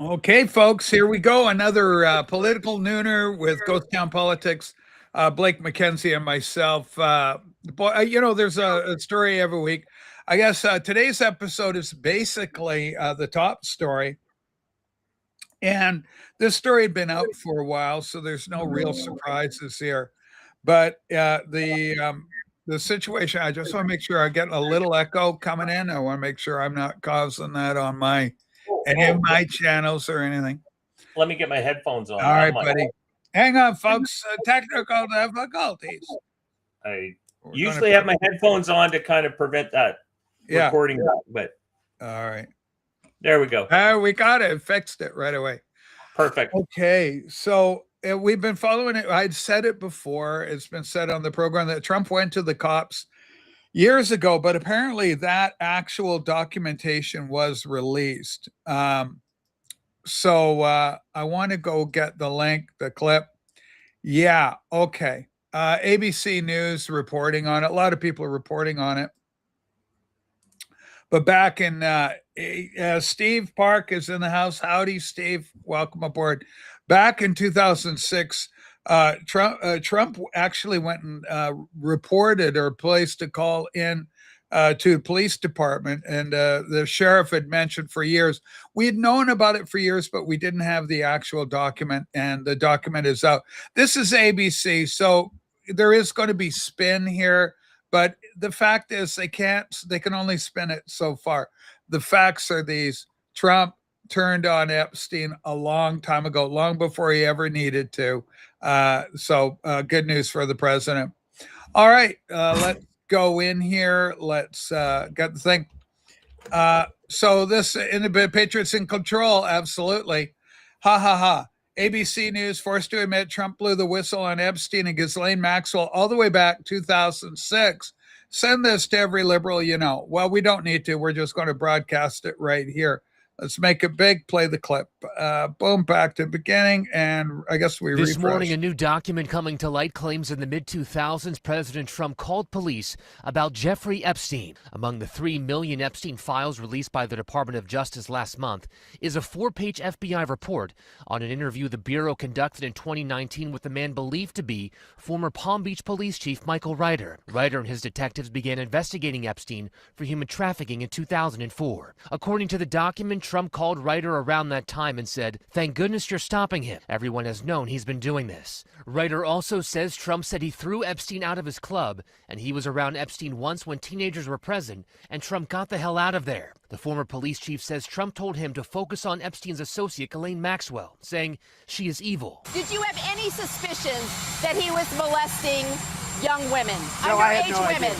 Okay, folks, here we go. Another political nooner with Ghost Town Politics. Blake McKenzie and myself. There's a story every week. I guess today's episode is basically the top story. And this story had been out for a while, so there's no real surprises here. But the situation, I just want to make sure I get a little echo coming in. I want to make sure I'm not causing that on any of my channels or anything. Let me get my headphones on. All right, buddy. Hang on, folks. Technical difficulties. I usually have my headphones on to kind of prevent that recording, but all right. There we go. We got it. Fixed it right away. Perfect. Okay, so we've been following it. I'd said it before. It's been said on the program that Trump went to the cops years ago, but apparently that actual documentation was released. So I want to go get the link, the clip. Yeah, okay. ABC News reporting on it. A lot of people are reporting on it. But back in Steve Park is in the house. Howdy, Steve. Welcome aboard. Back in 2006, Trump actually went and reported or placed a call in to the police department, and the sheriff had mentioned for years. We had known about it for years, but we didn't have the actual document, and the document is out. This is ABC, so there is going to be spin here. But the fact is they can only spin it so far. The facts are these. Trump turned on Epstein a long time ago, long before he ever needed to. So good news for the president. All right, let's go in here. Let's get the thing. So this in the Patriots in control. Absolutely. Ha ha ha. ABC News forced to admit Trump blew the whistle on Epstein and Ghislaine Maxwell all the way back 2006. Send this to every liberal you know. Well, we don't need to. We're just going to broadcast it right here. Let's make it big. Play the clip. Boom, back to the beginning, and I guess we refresh. This morning, a new document coming to light claims in the mid-2000s, President Trump called police about Jeffrey Epstein. Among the 3 million Epstein files released by the Department of Justice last month is a 4-page FBI report on an interview the Bureau conducted in 2019 with the man believed to be former Palm Beach Police Chief Michael Ryder. Ryder and his detectives began investigating Epstein for human trafficking in 2004. According to the document, Trump called Ryder around that time and said, "Thank goodness you're stopping him. Everyone has known he's been doing this." Ryder also says Trump said he threw Epstein out of his club, and he was around Epstein once when teenagers were present, and Trump got the hell out of there. The former police chief says Trump told him to focus on Epstein's associate, Ghislaine Maxwell, saying she is evil. Did you have any suspicions that he was molesting young women, no, underage women?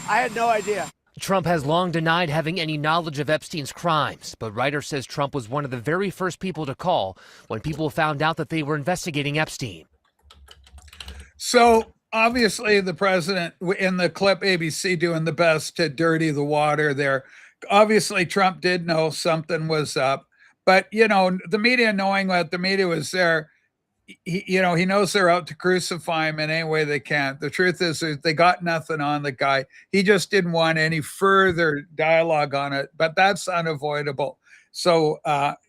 I had no idea. Trump has long denied having any knowledge of Epstein's crimes, but Ryder says Trump was one of the very first people to call when people found out that they were investigating Epstein. So obviously the president in the clip, ABC doing the best to dirty the water there. Obviously Trump did know something was up, but the media, knowing that the media was there, he knows they're out to crucify him in any way they can. The truth is they got nothing on the guy. He just didn't want any further dialogue on it, but that's unavoidable. So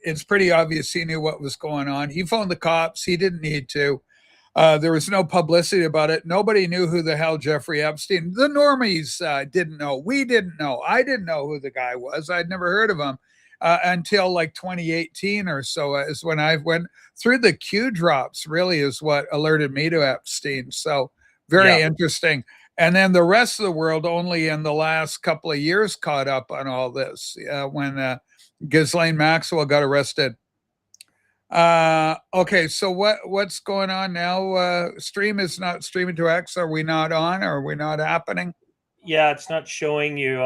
it's pretty obvious he knew what was going on. He phoned the cops. He didn't need to. There was no publicity about it. Nobody knew who the hell Jeffrey Epstein. The normies didn't know. We didn't know. I didn't know who the guy was. I'd never heard of him. Until like 2018 or so is when I went through the Q drops, really is what alerted me to Epstein. So very interesting. And then the rest of the world only in the last couple of years caught up on all this when Ghislaine Maxwell got arrested. Okay, so what's going on now? Stream is not streaming to X. Are we not on? Or are we not happening? Yeah, it's not showing you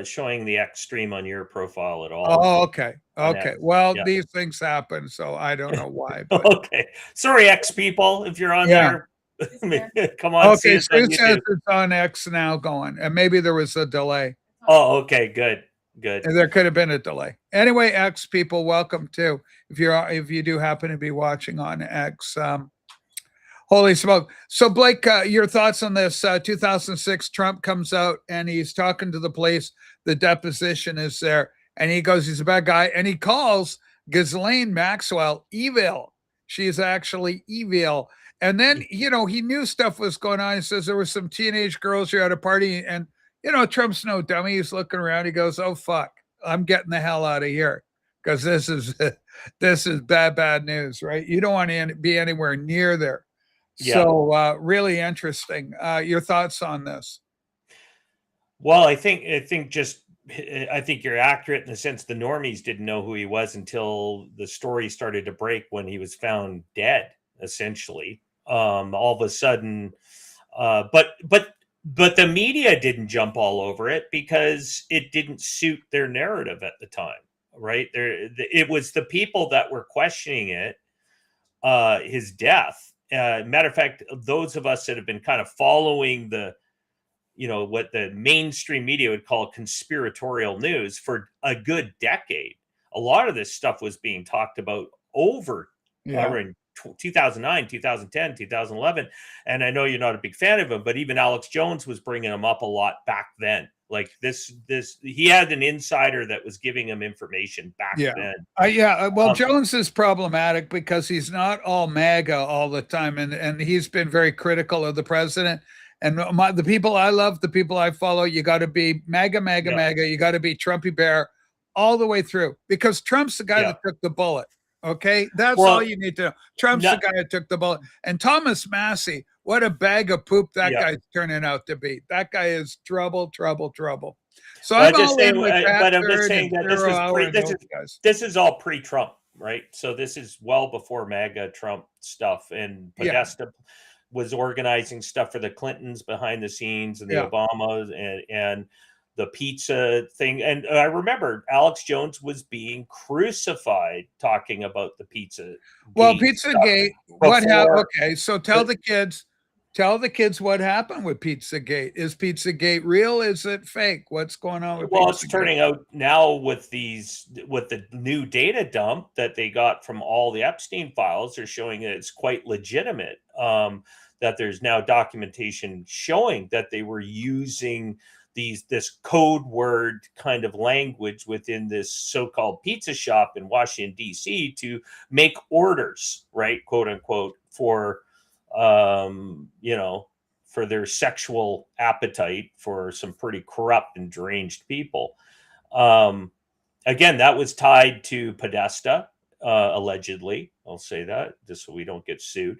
showing the X stream on your profile at all. Oh, okay. Okay. Well, these things happen, so I don't know why. But... Okay. Sorry, X people, if you're on there. Come on. Okay, Sue says it's on X now going. And maybe there was a delay. Oh, okay, good. And there could have been a delay. Anyway, X people, welcome too. If you do happen to be watching on X. Holy smoke. So, Blake, your thoughts on this? 2006, Trump comes out and he's talking to the police. The deposition is there. And he goes, he's a bad guy. And he calls Ghislaine Maxwell, evil. She is actually evil. And then, he knew stuff was going on. He says there were some teenage girls here at a party, and Trump's no dummy. He's looking around. He goes, "Oh fuck, I'm getting the hell out of here because this is bad news, right? You don't want to be anywhere near there." Yeah. So really interesting. Your thoughts on this? Well, I think you're accurate in the sense the normies didn't know who he was until the story started to break when he was found dead, essentially. All of a sudden, but the media didn't jump all over it because it didn't suit their narrative at the time, right? It was the people that were questioning it, his death. Matter of fact, those of us that have been kind of following what the mainstream media would call conspiratorial news for a good decade, a lot of this stuff was being talked about over in 2009, 2010, 2011. And I know you're not a big fan of him, but even Alex Jones was bringing him up a lot back then. Like he had an insider that was giving him information back then. Well, Jones is problematic because he's not all MAGA all the time. And he's been very critical of the president. And the people I love, the people I follow, you got to be MAGA. You got to be Trumpy Bear all the way through because Trump's the guy that took the bullet. Okay, that's all you need to know. Trump's the guy that took the bullet. And Thomas Massey, what a bag of poop that guy's turning out to be. That guy is trouble. So I'm just saying, but I'm just saying that this is all pre-Trump, right? So this is well before MAGA Trump stuff, and Podesta was organizing stuff for the Clintons behind the scenes and the Obamas and the pizza thing. And I remember Alex Jones was being crucified talking about the pizza. Well, Pizzagate, what happened? Okay, so tell the kids what happened with Pizzagate. Is Pizzagate real? Is it fake? What's going on with Pizzagate? It's turning out now with the new data dump that they got from all the Epstein files, they're showing that it's quite legitimate. That there's now documentation showing that they were using this code word kind of language within this so-called pizza shop in Washington, D.C. to make orders, right, quote unquote, for for their sexual appetite for some pretty corrupt and deranged people. Again, that was tied to Podesta, allegedly. I'll say that just so we don't get sued.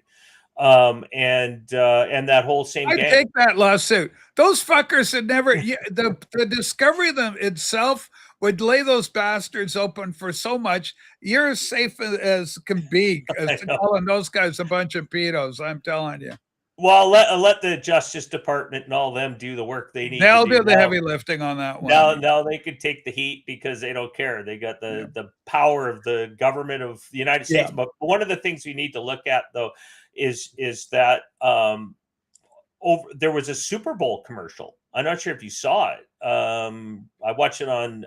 And that whole same I take that lawsuit. Those fuckers had never the discovery of them itself would lay those bastards open for so much. You're as safe as can be as calling those guys a bunch of pedos. I'm telling you. Well, let the Justice Department and all them do the work they need. They'll do the heavy lifting on that one. Now they could take the heat because they don't care. They got the power of the government of the United States. But one of the things we need to look at though is that there was a Super Bowl commercial. I'm not sure if you saw it. I watched it on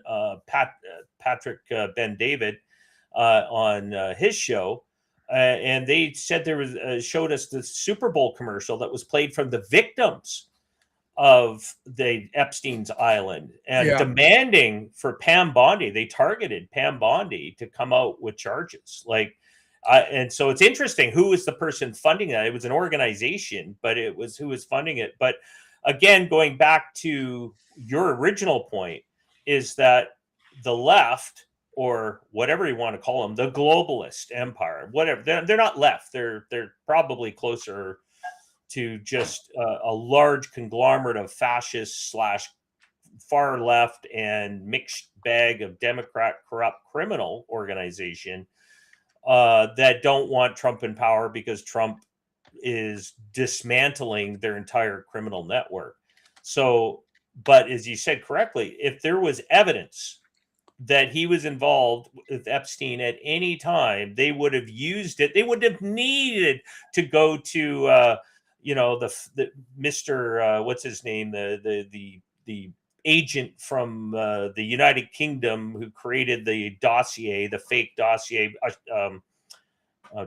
Patrick Ben David on his show. And they said there was showed us the Super Bowl commercial that was played from the victims of the Epstein's Island and demanding for Pam Bondi. They targeted Pam Bondi to come out with charges. And so it's interesting who was the person funding that. It was an organization, but it was who was funding it. But again, going back to your original point, is that the left, or whatever you want to call them, the globalist empire, whatever. They're not left. They're probably closer to just a large conglomerate of fascist / far left and mixed bag of Democrat corrupt criminal organization that don't want Trump in power because Trump is dismantling their entire criminal network. So, but as you said correctly, if there was evidence that he was involved with Epstein at any time, they would have used it. They wouldn't have needed to go to, the Mr. What's his name? The agent from the United Kingdom who created the dossier, the fake dossier.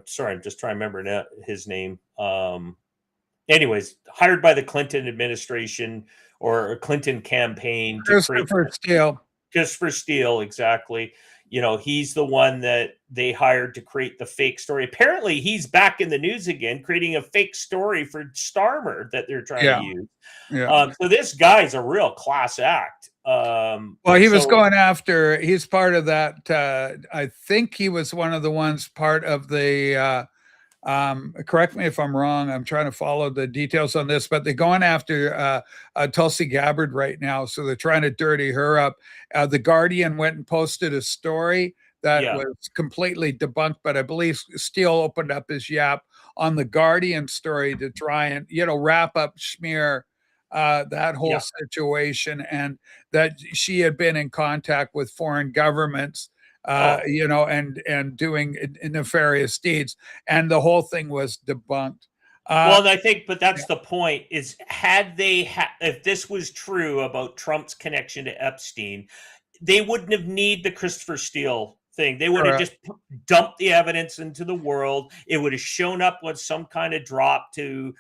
Sorry, I'm just trying to remember his name. Anyways, hired by the Clinton administration or Clinton campaign to Christopher Steele. Just for Steele, exactly. he's the one that they hired to create the fake story. Apparently, he's back in the news again, creating a fake story for Starmer that they're trying to use. Yeah. So this guy's a real class act. Well, he was going after, he's part of that. I think he was one of the ones part of the, correct me if I'm wrong. I'm trying to follow the details on this, but they're going after Tulsi Gabbard right now. So they're trying to dirty her up. The Guardian went and posted a story that was completely debunked, but I believe Steele opened up his yap on the Guardian story to try and, wrap up smear that whole situation, and that she had been in contact with foreign governments, and doing nefarious deeds, and the whole thing was debunked. Well, I think, but that's the point: is if this was true about Trump's connection to Epstein, they wouldn't have need the Christopher Steele thing. They would have just dumped the evidence into the world. It would have shown up with some kind of drop to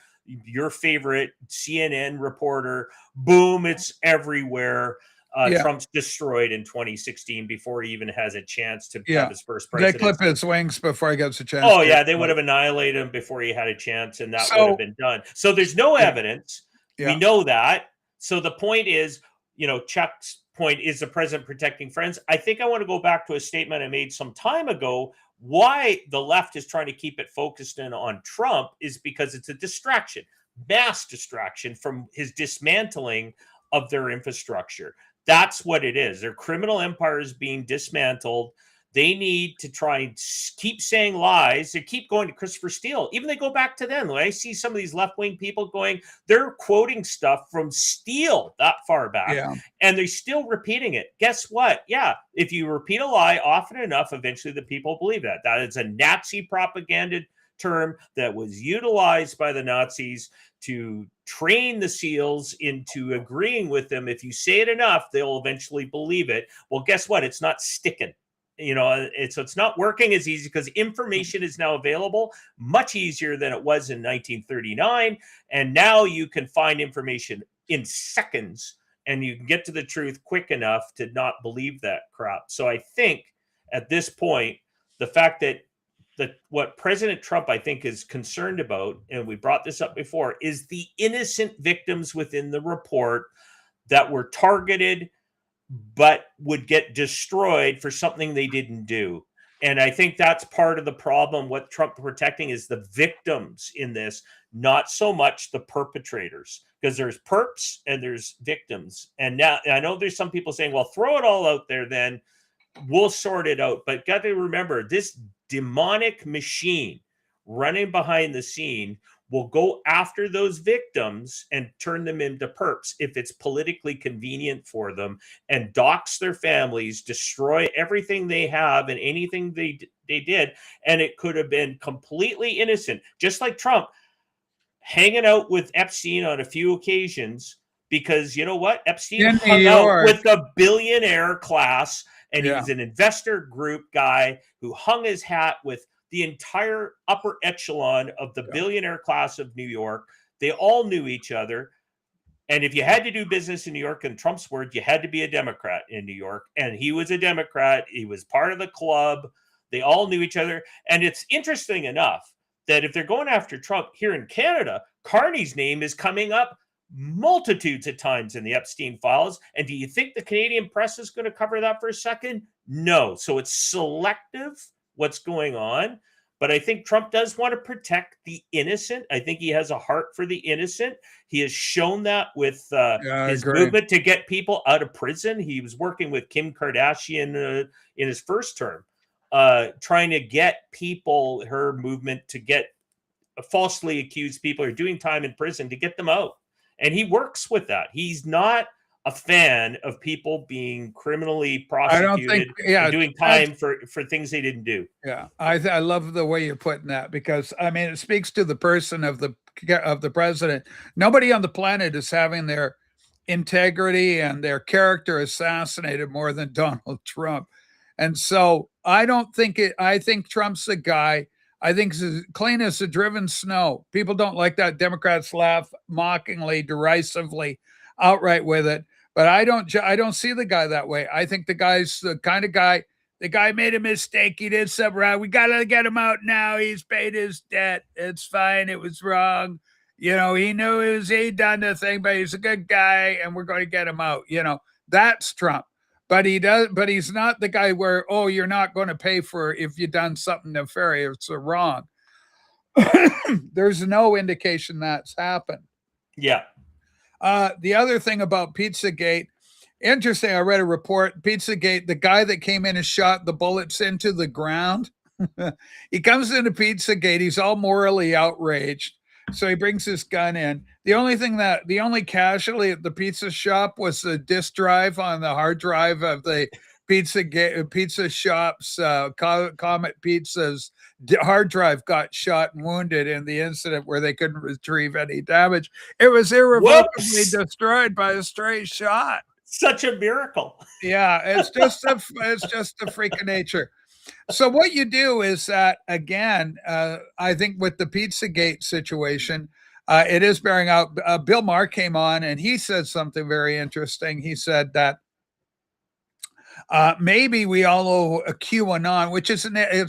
your favorite CNN reporter. Boom, it's everywhere. Trump's destroyed in 2016 before he even has a chance to have his first presidency. They clip his wings before he gets a chance. Oh, yeah, they would have annihilated him before he had a chance, and that would have been done. So there's no evidence. We know that. So the point is, Chuck's point is the president protecting friends. I think I want to go back to a statement I made some time ago. Why the left is trying to keep it focused in on Trump is because it's a distraction, mass distraction from his dismantling of their infrastructure. That's what it is. Their criminal empire is being dismantled. They need to try and keep saying lies. They keep going to Christopher Steele. Even they go back to them. When I see some of these left-wing people going, they're quoting stuff from Steele that far back, and they're still repeating it. Guess what? Yeah, if you repeat a lie often enough, eventually the people believe that. That is a Nazi propaganda term that was utilized by the Nazis to train the SEALs into agreeing with them. If you say it enough, they'll eventually believe it. Well, guess what? It's not sticking. It's not working as easy because information is now available much easier than it was in 1939. And now you can find information in seconds and you can get to the truth quick enough to not believe that crap. So I think at this point, the fact that what President Trump, I think, is concerned about, and we brought this up before, is the innocent victims within the report that were targeted but would get destroyed for something they didn't do. And I think that's part of the problem. What Trump protecting is the victims in this, not so much the perpetrators, because there's perps and there's victims. And now I know there's some people saying, well, throw it all out there, then we'll sort it out. But got to remember, this demonic machine running behind the scene will go after those victims and turn them into perps if it's politically convenient for them, and dox their families, destroy everything they have and anything they did. And it could have been completely innocent, just like Trump hanging out with Epstein on a few occasions, because you know what? Epstein hung out with the billionaire class, and he was an investor group guy who hung his hat with the entire upper echelon of the billionaire class of New York. They all knew each other. And if you had to do business in New York, in Trump's word, you had to be a Democrat in New York. And he was a Democrat. He was part of the club. They all knew each other. And it's interesting enough that if they're going after Trump here in Canada, Carney's name is coming up multitudes of times in the Epstein files. And do you think the Canadian press is going to cover that for a second? No. So it's selective what's going on. But I think Trump does want to protect the innocent. I think he has a heart for the innocent. He has shown that with his movement to get people out of prison. He was working with Kim Kardashian in his first term, trying to get people, her movement, to get falsely accused people who are doing time in prison, to get them out. And he works with that. He's not a fan of people being criminally prosecuted and doing time for things they didn't do. Yeah, I love the way you're putting that, because I mean, it speaks to the person of the president. Nobody on the planet is having their integrity and their character assassinated more than Donald Trump. And so I think Trump's a guy. I think he's as clean as a driven snow. People don't like that. Democrats laugh mockingly, derisively, outright with it. But I don't see the guy that way. I think the guy's the kind of guy The guy made a mistake. He did something wrong. We got to get him out now. He's paid his debt. It's fine. It was wrong. He knew he done the thing, but he's a good guy and we're going to get him out. That's Trump. But he's not the guy where, oh, you're not going to pay for if you've done something nefarious or wrong. There's no indication that's happened. Yeah. The other thing about Pizzagate, interesting, I read a report, Pizzagate, the guy that came in and shot the bullets into the ground, he comes into Pizzagate, he's all morally outraged. So he brings his gun in. The only casualty at the pizza shop was the disk drive on the hard drive of the pizza shop's Comet Pizza's hard drive got shot and wounded in the incident where they couldn't retrieve any damage. It was irrevocably destroyed by a stray shot. Such a miracle. Yeah, it's just a freak of nature. So what you do is that, again, I think with the Pizzagate situation, it is bearing out. Bill Maher came on and he said something very interesting. He said that maybe we all owe a QAnon, which it's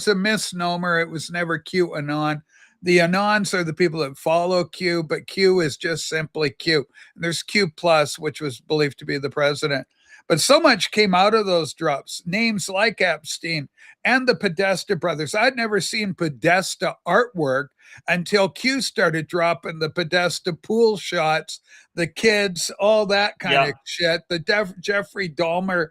a misnomer. It was never QAnon. The Anons are the people that follow Q, but Q is just simply Q. And there's Q plus, which was believed to be the president. But so much came out of those drops, names like Epstein and the Podesta brothers. I'd never seen Podesta artwork until Q started dropping the Podesta pool shots, the kids, all that kind of shit. The Jeffrey Dahmer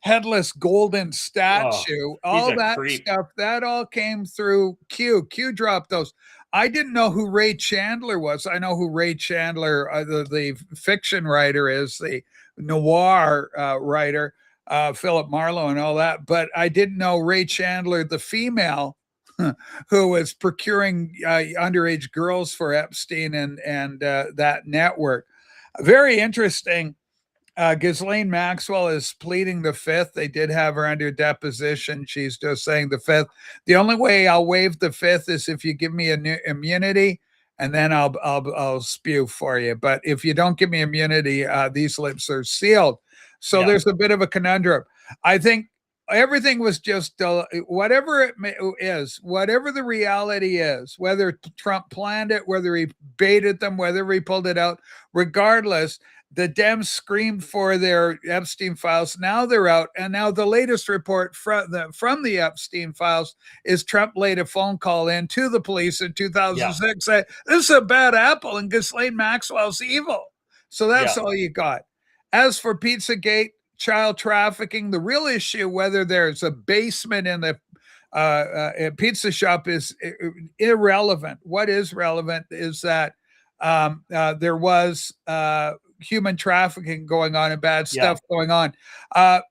headless golden statue, all that stuff, that all came through Q. Q dropped those. I didn't know who Ray Chandler was. I know who Ray Chandler, the fiction writer, is, the noir writer, Philip Marlowe and all that. But I didn't know Ray Chandler, the female, who was procuring underage girls for Epstein and that network. Very interesting. Ghislaine Maxwell is pleading the fifth. They did have her under deposition. She's just saying the fifth. The only way I'll waive the fifth is if you give me immunity, and then I'll spew for you. But if you don't give me immunity, these lips are sealed. So there's a bit of a conundrum. I think everything was just whatever it is, whatever the reality is, whether Trump planned it, whether he baited them, whether he pulled it out, regardless, the Dems screamed for their Epstein files. Now they're out. And now the latest report from the Epstein files is Trump laid a phone call in to the police in 2006 saying, this is a bad apple and Ghislaine Maxwell's evil. So that's all you got. As for Pizzagate, child trafficking, the real issue, whether there's a basement in the pizza shop, is irrelevant. What is relevant is that there was human trafficking going on and bad stuff going on.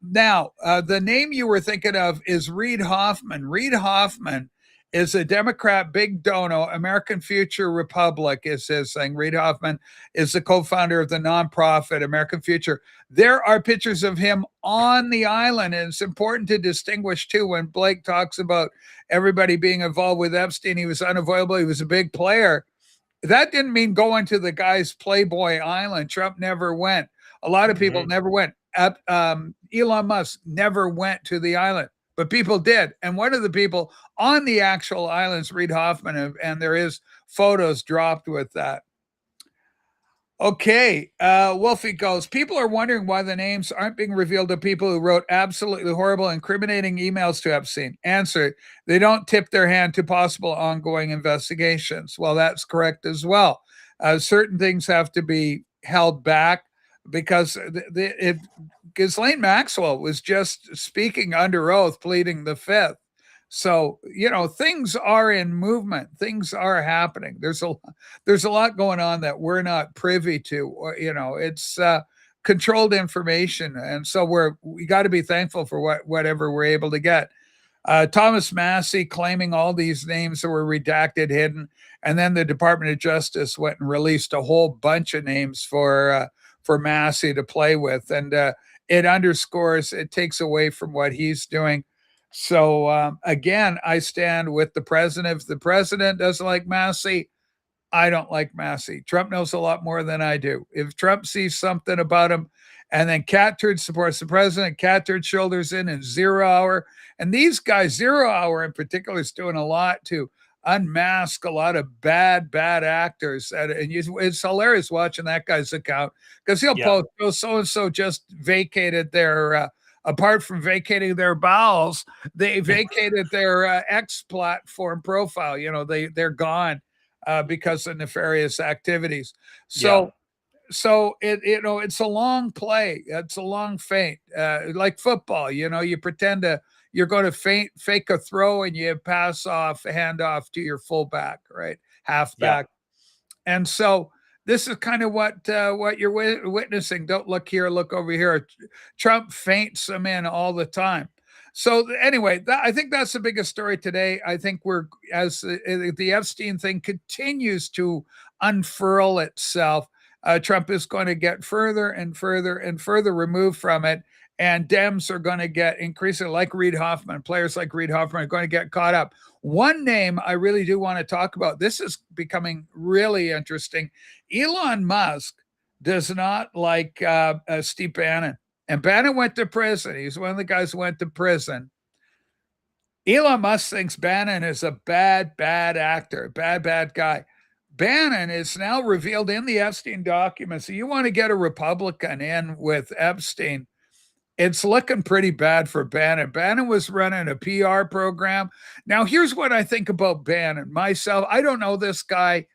Now, the name you were thinking of is Reid Hoffman. Reid Hoffman is a Democrat, big dono. American Future Republic is his thing. Reid Hoffman is the co-founder of the nonprofit American Future. There are pictures of him on the island, and it's important to distinguish, too, when Blake talks about everybody being involved with Epstein. He was unavoidable. He was a big player. That didn't mean going to the guy's Playboy Island. Trump never went. A lot of people never went. Elon Musk never went to the island, but people did. And one of the people on the actual island is Reid Hoffman, and there is photos dropped with that. Okay, Wolfie goes, people are wondering why the names aren't being revealed to people who wrote absolutely horrible, incriminating emails to Epstein. Answer, they don't tip their hand to possible ongoing investigations. Well, that's correct as well. Certain things have to be held back because Ghislaine Maxwell was just speaking under oath, pleading the fifth. So, things are in movement. Things are happening. There's a lot going on that we're not privy to. It's controlled information. And so we got to be thankful for whatever we're able to get. Thomas Massey claiming all these names that were redacted, hidden. And then the Department of Justice went and released a whole bunch of names for Massey to play with. And it takes away from what he's doing. So, again, I stand with the president. If the president doesn't like Massey, I don't like Massey. Trump knows a lot more than I do. If Trump sees something about him And then Catturd supports the president. Catturd shoulders in 0 Hour. And these guys, 0 Hour in particular, is doing a lot to unmask a lot of bad actors. It's hilarious watching that guy's account because he'll post, oh, so-and-so just vacated their, apart from vacating their bowels, they vacated their X platform profile. They're gone because of nefarious activities. So it's a long play. It's a long feint, like football. You pretend you're going to fake a throw and you pass off, hand off to your fullback, right, halfback. And so this is kind of what you're witnessing. Don't look here, look over here. Trump feints them in all the time. So anyway, I think that's the biggest story today. I think as the Epstein thing continues to unfurl itself, Trump is going to get further and further and further removed from it. And Dems are going to get increasingly, like Reid Hoffman, players like Reid Hoffman are going to get caught up. One name I really do want to talk about, this is becoming really interesting. Elon Musk does not like Steve Bannon. And Bannon went to prison. He's one of the guys who went to prison. Elon Musk thinks Bannon is a bad actor, bad guy. Bannon is now revealed in the Epstein documents. So you want to get a Republican in with Epstein, it's looking pretty bad for Bannon. Bannon was running a PR program. Now, here's what I think about Bannon. Myself, I don't know this guy.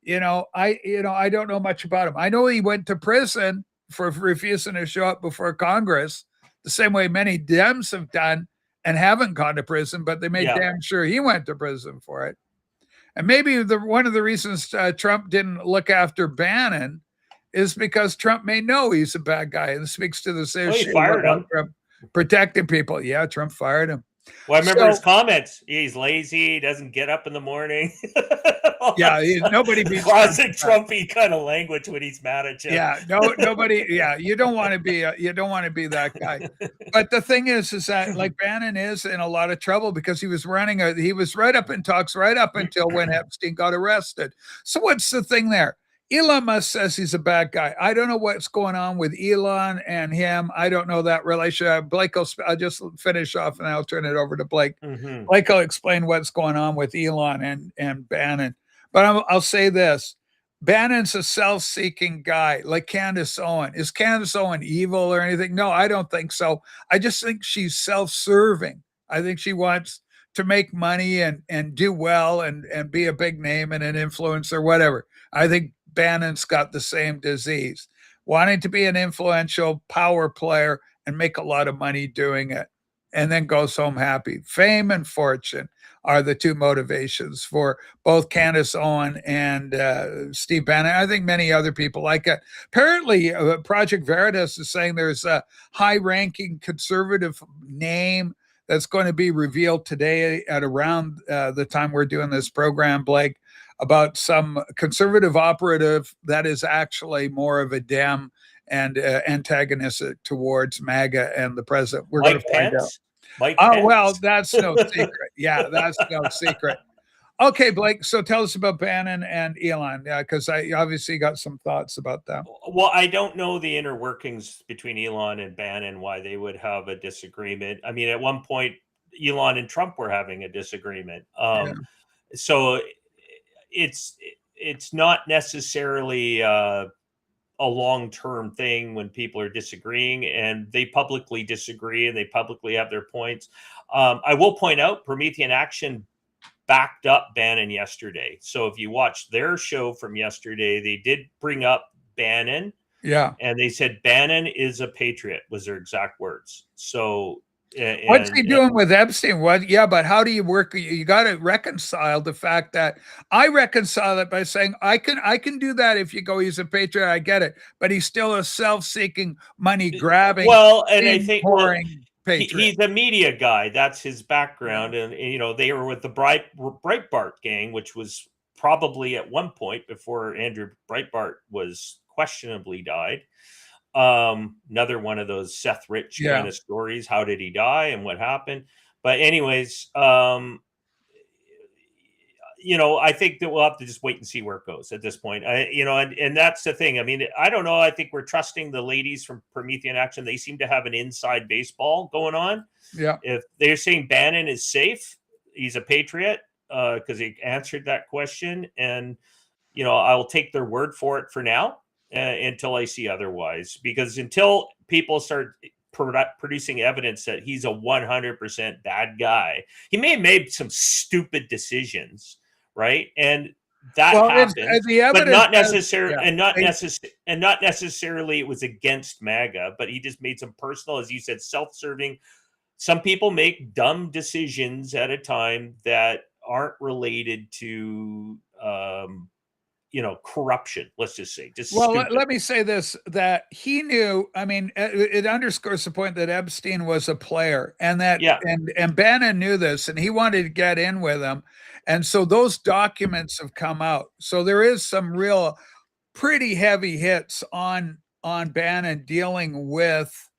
I don't know much about him. I know he went to prison for refusing to show up before Congress, the same way many Dems have done and haven't gone to prison, but they made damn sure he went to prison for it. And maybe one of the reasons Trump didn't look after Bannon is because Trump may know he's a bad guy, and speaks to this issue about Trump protecting people. Yeah, Trump fired him. Well, I remember his comments. He's lazy. He doesn't get up in the morning. Nobody beats classic Trumpy kind of language when he's mad at you. Yeah, nobody. Yeah, you don't want to be that guy. But the thing is that like Bannon is in a lot of trouble because he was right up in talks right up until when Epstein got arrested. So what's the thing there? Elon Musk says he's a bad guy. I don't know what's going on with Elon and him. I don't know that relationship. Blake, I'll just finish off and I'll turn it over to Blake. Mm-hmm. Blake will explain what's going on with Elon and Bannon. But I'll say this. Bannon's a self-seeking guy like Candace Owen. Is Candace Owen evil or anything? No, I don't think so. I just think she's self-serving. I think she wants to make money and do well and be a big name and an influencer, whatever. I think Bannon's got the same disease, wanting to be an influential power player and make a lot of money doing it, and then goes home happy. Fame and fortune are the two motivations for both Candace Owen and Steve Bannon. I think many other people like it. Apparently, Project Veritas is saying there's a high-ranking conservative name that's going to be revealed today at around the time we're doing this program, Blake, about some conservative operative that is actually more of a Dem and antagonistic towards MAGA and the president. We're going to find out. Mike Pence. Well, that's no secret. Yeah, that's no secret. Okay, Blake, so tell us about Bannon and Elon, because I obviously got some thoughts about that. Well, I don't know the inner workings between Elon and Bannon, why they would have a disagreement. I mean, at one point, Elon and Trump were having a disagreement. So it's not necessarily a long-term thing when people are disagreeing, and they publicly disagree and they publicly have their points. I will point out Promethean Action backed up Bannon yesterday. So if you watched their show from yesterday, they did bring up Bannon. Yeah. And they said Bannon is a patriot was their exact words. So what's he doing with Epstein? But how do you work? You got to reconcile the fact that I reconcile it by saying I can do that if you go, he's a patriot. I get it, but he's still a self-seeking, money grabbing. Well, and I think he's a media guy. That's his background, and they were with the Breitbart gang, which was probably at one point before Andrew Breitbart was questionably died. Another one of those Seth Rich kind of stories. How did he die and what happened? But anyways, I think that we'll have to just wait and see where it goes at this point. And that's the thing. I mean, I don't know. I think we're trusting the ladies from Promethean Action. They seem to have an inside baseball going on. Yeah. If they're saying Bannon is safe, he's a patriot, because he answered that question. And, I will take their word for it for now, until I see otherwise, because until people start producing evidence that he's a 100% bad guy, he may have made some stupid decisions, right? And that Well, happens, the but evidence not has- necessarily, yeah. and not necessarily it was against MAGA, but he just made some personal, as you said, self-serving. Some people make dumb decisions at a time that aren't related to, corruption. Let's just say, just Well, stupid. let me say this, that he knew, I mean, it underscores the point that Epstein was a player, and that, Yeah. and Bannon knew this, and he wanted to get in with him. And so those documents have come out. So there is some real pretty heavy hits on Bannon dealing with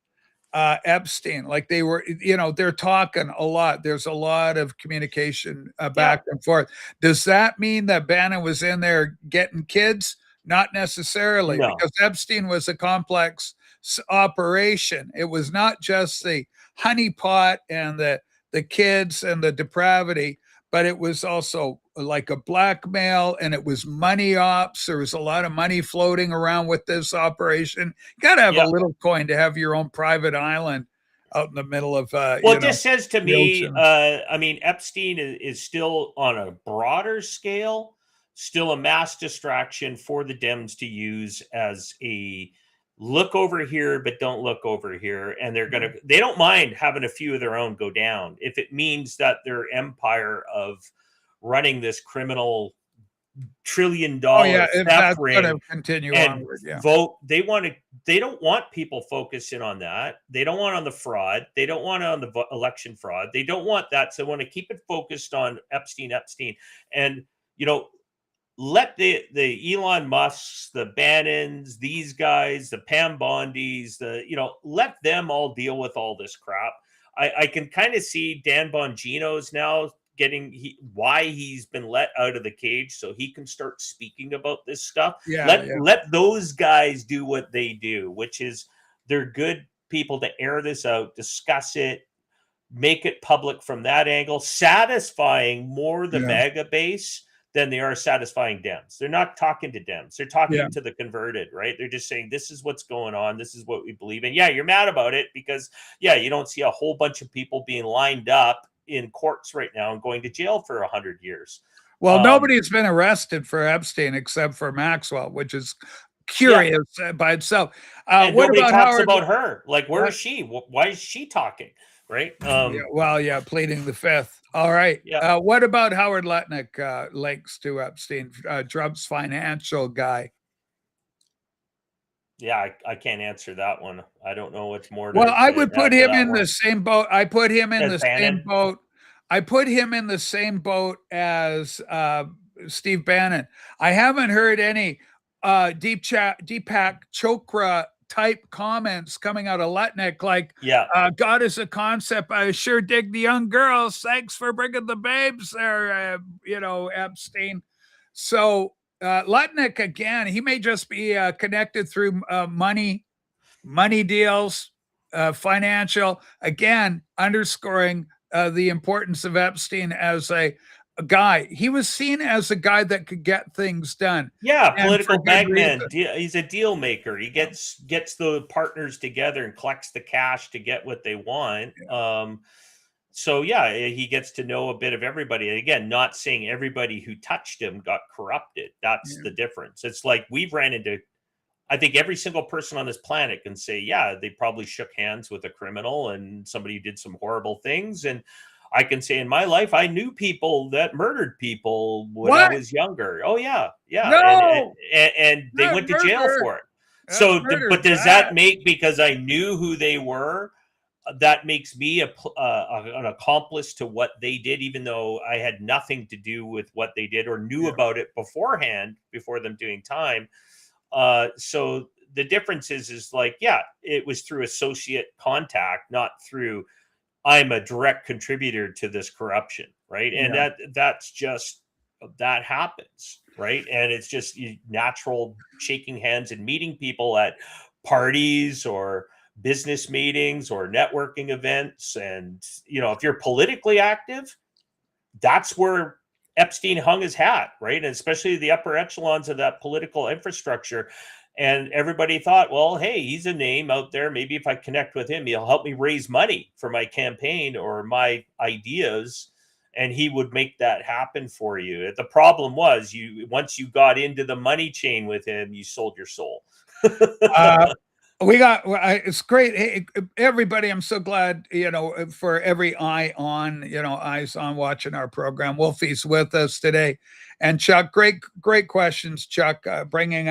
Epstein. Like they were, they're talking a lot. There's a lot of communication back and forth. Does that mean that Bannon was in there getting kids? Not necessarily, No. because Epstein was a complex operation. It was not just the honeypot and the kids and the depravity, but it was also like a blackmail, and it was money ops. There was a lot of money floating around with this operation. You got to have a little coin to have your own private island out in the middle of, Well, this says to me, ocean. Epstein is still on a broader scale, still a mass distraction for the Dems to use as a look over here, but don't look over here. And they don't mind having a few of their own go down if it means that their empire of running this criminal $1 trillion if that's theft going to ring continue and onward, vote. They don't want people focusing on that. They don't want on the fraud. They don't want on the election fraud. They don't want that. So they want to keep it focused on Epstein. And, let the Elon Musks, the Bannons, these guys, the Pam Bondis, let them all deal with all this crap. I can kind of see Dan Bongino's now why he's been let out of the cage, so he can start speaking about this stuff. Let those guys do what they do, which is they're good people to air this out, discuss it, make it public from that angle, satisfying more the MAGA base than they are satisfying Dems. They're not talking to Dems. They're talking to the converted, right? They're just saying, this is what's going on. This is what we believe in. Yeah, you're mad about it because, you don't see a whole bunch of people being lined up in courts right now and going to jail for 100 years. Well, nobody's been arrested for Epstein except for Maxwell, which is curious by itself. And what nobody about talks Howard? about her. Like, where is she? Why is she talking? Right? Pleading the fifth. All right. Yeah. What about Howard Lutnick links to Epstein, Trump's financial guy? Yeah, I can't answer that one. I don't know what's more. Well, I would put him in the same boat. I put him in the same boat. I put him in the same boat as Steve Bannon. I haven't heard any Deepak Chopra type comments coming out of Lutnick, like, God is a concept. I sure dig the young girls. Thanks for bringing the babes there, Epstein. So Lutnick, again, he may just be connected through money deals, financial, again, underscoring the importance of Epstein as a guy. He was seen as a guy that could get things done. Yeah, political bagman. He's a deal maker. He gets the partners together and collects the cash to get what they want. He gets to know a bit of everybody. And again, not saying everybody who touched him got corrupted. That's the difference. It's like we've ran into, I think every single person on this planet can say, they probably shook hands with a criminal and somebody who did some horrible things. And I can say in my life, I knew people that murdered people when I was younger. Oh yeah. No! And they went to jail for it. But does that make, because I knew who they were, that makes me an accomplice to what they did, even though I had nothing to do with what they did or knew about it beforehand, before them doing time. So the difference is like, it was through associate contact, not through I'm a direct contributor to this corruption, right? And that's just that happens, right? And it's just natural shaking hands and meeting people at parties or business meetings or networking events. And, if you're politically active, that's where Epstein hung his hat, right? And especially the upper echelons of that political infrastructure. And everybody thought, well, hey, he's a name out there. Maybe if I connect with him, he'll help me raise money for my campaign or my ideas. And he would make that happen for you. The problem was, once you got into the money chain with him, you sold your soul. It's great. Hey, everybody, I'm so glad, for every eyes on watching our program. Wolfie's with us today. And Chuck, great questions, Chuck, bringing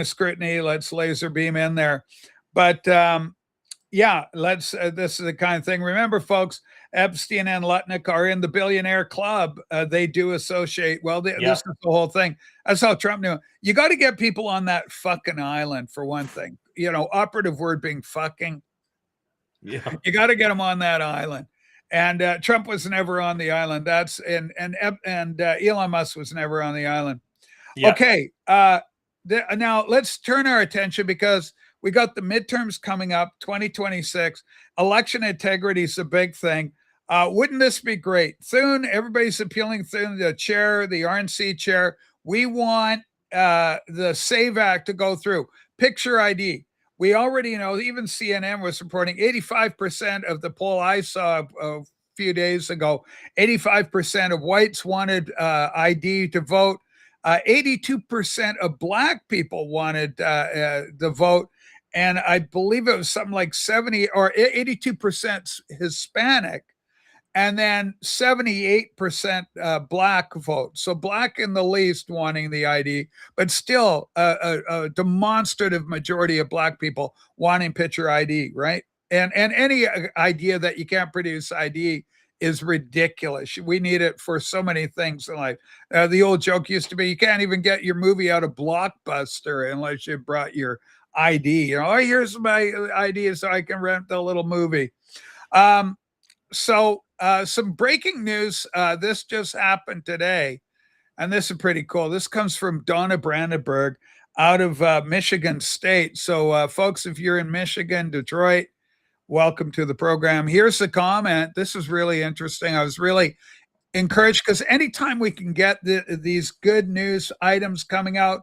scrutiny. Let's laser beam in there. But this is the kind of thing. Remember, folks, Epstein and Lutnick are in the billionaire club. They do associate. Well, this is the whole thing. That's how Trump knew. You got to get people on that fucking island, for one thing. Operative word being fucking. Yeah. You got to get them on that island. And Trump was never on the island. And Elon Musk was never on the island. Yeah. Okay. Now let's turn our attention, because we got the midterms coming up, 2026. Election integrity is a big thing. Wouldn't this be great? Soon, everybody's appealing through the RNC chair. We want the SAVE Act to go through. Picture ID. We already know, even CNN was reporting 85% of the poll I saw a few days ago, 85% of whites wanted ID to vote. 82% of Black people wanted the vote. And I believe it was something like 70 or 82% Hispanic, and then 78% Black vote. So Black in the least wanting the ID, but still a demonstrative majority of Black people wanting picture ID, right? And any idea that you can't produce ID is ridiculous. We need it for so many things in life. The old joke used to be, you can't even get your movie out of Blockbuster unless you brought your ID. Here's my ID so I can rent the little movie. So some breaking news. This just happened today, and this is pretty cool. This comes from Donna Brandenburg out of Michigan State. So folks, if you're in Michigan, Detroit, welcome to the program. Here's the comment. This is really interesting. I was really encouraged, because anytime we can get these good news items coming out,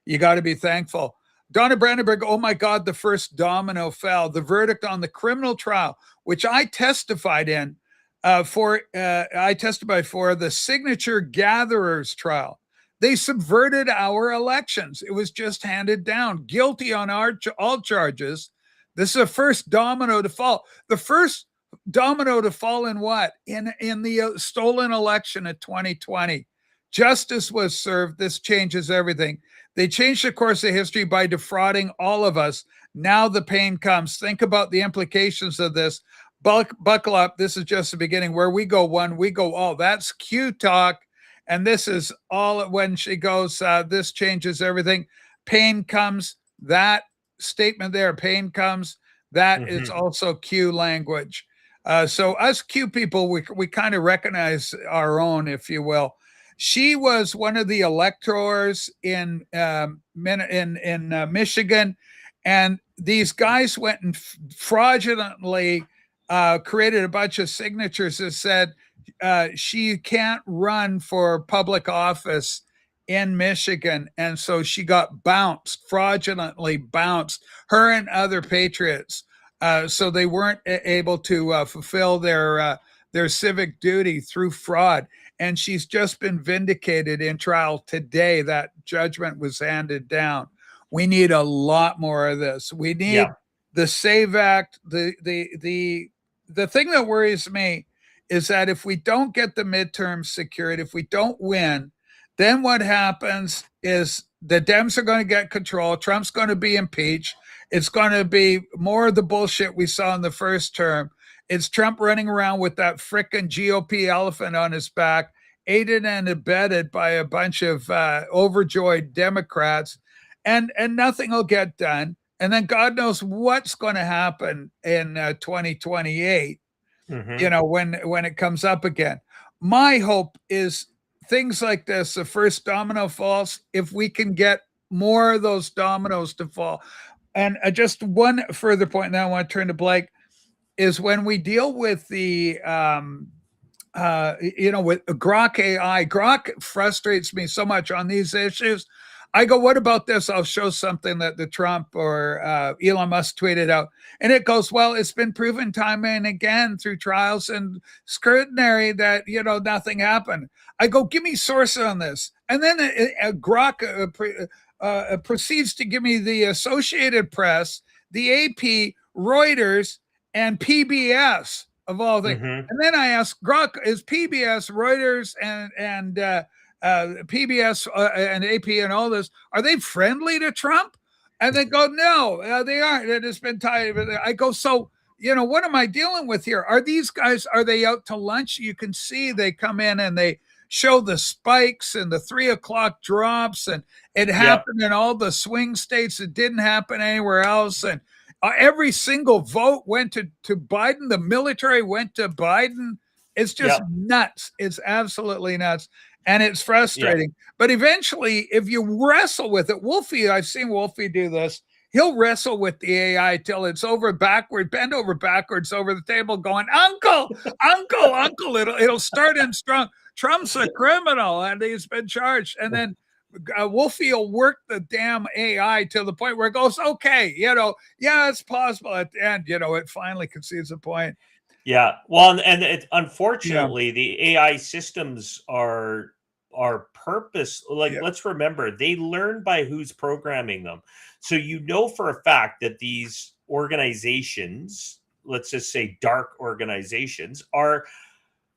you got to be thankful. Donna Brandenburg, oh my God, the first domino fell. The verdict on the criminal trial, which I testified in for the signature gatherers trial. They subverted our elections. It was just handed down. Guilty on all charges. This is the first domino to fall. The first domino to fall in what? In the stolen election of 2020. Justice was served. This changes everything. They changed the course of history by defrauding all of us. Now the pain comes. Think about the implications of this. Buckle up. This is just the beginning. Where we go one, we go all. That's Q talk. And this is all when she goes, this changes everything. Pain comes. That statement there, pain comes. That is also Q language. So us Q people, we kind of recognize our own, if you will. She was one of the electors in Michigan, and these guys went and fraudulently created a bunch of signatures that said she can't run for public office in Michigan, and so she got fraudulently bounced, her and other patriots. So they weren't able to fulfill their civic duty through fraud. And she's just been vindicated in trial today. That judgment was handed down. We need a lot more of this. We need the SAVE Act. The thing that worries me is that if we don't get the midterms secured, if we don't win, then what happens is the Dems are going to get control. Trump's going to be impeached. It's going to be more of the bullshit we saw in the first term. It's Trump running around with that frickin' GOP elephant on his back, aided and abetted by a bunch of overjoyed Democrats, and nothing will get done. And then God knows what's going to happen in 2028, when it comes up again. My hope is things like this, the first domino falls, if we can get more of those dominoes to fall. And just one further point, and then I want to turn to Blake, is when we deal with the with Grok AI. Grok frustrates me so much on these issues. I go, what about this? I'll show something that the Trump or Elon Musk tweeted out. And it goes, well, it's been proven time and again through trials and scrutiny that, nothing happened. I go, give me sources on this. And then Grok proceeds to give me the Associated Press, the AP, Reuters, and PBS of all things. Mhm. And then I ask Grok, is PBS, Reuters, and PBS and AP and all this, are they friendly to Trump? And they go, no, they aren't. It has been tied. I go, so, what am I dealing with here? Are these guys, are they out to lunch? You can see they come in and they show the spikes and the 3 o'clock drops, and it happened in all the swing states. It didn't happen anywhere else. And every single vote went to Biden. The military went to Biden. It's just nuts. It's absolutely nuts. And it's frustrating. But eventually, if you wrestle with it, Wolfie, I've seen Wolfie do this. He'll wrestle with the AI till it's bend over backwards over the table going, uncle, uncle, uncle. It'll start in strong. Trump's a criminal and he's been charged. And then Wolfie will work the damn AI to the point where it goes, okay, it's possible at the end, it finally concedes a point. Yeah. Well, and unfortunately, the AI systems are purpose. Let's remember, they learn by who's programming them. So for a fact that these organizations, let's just say dark organizations, are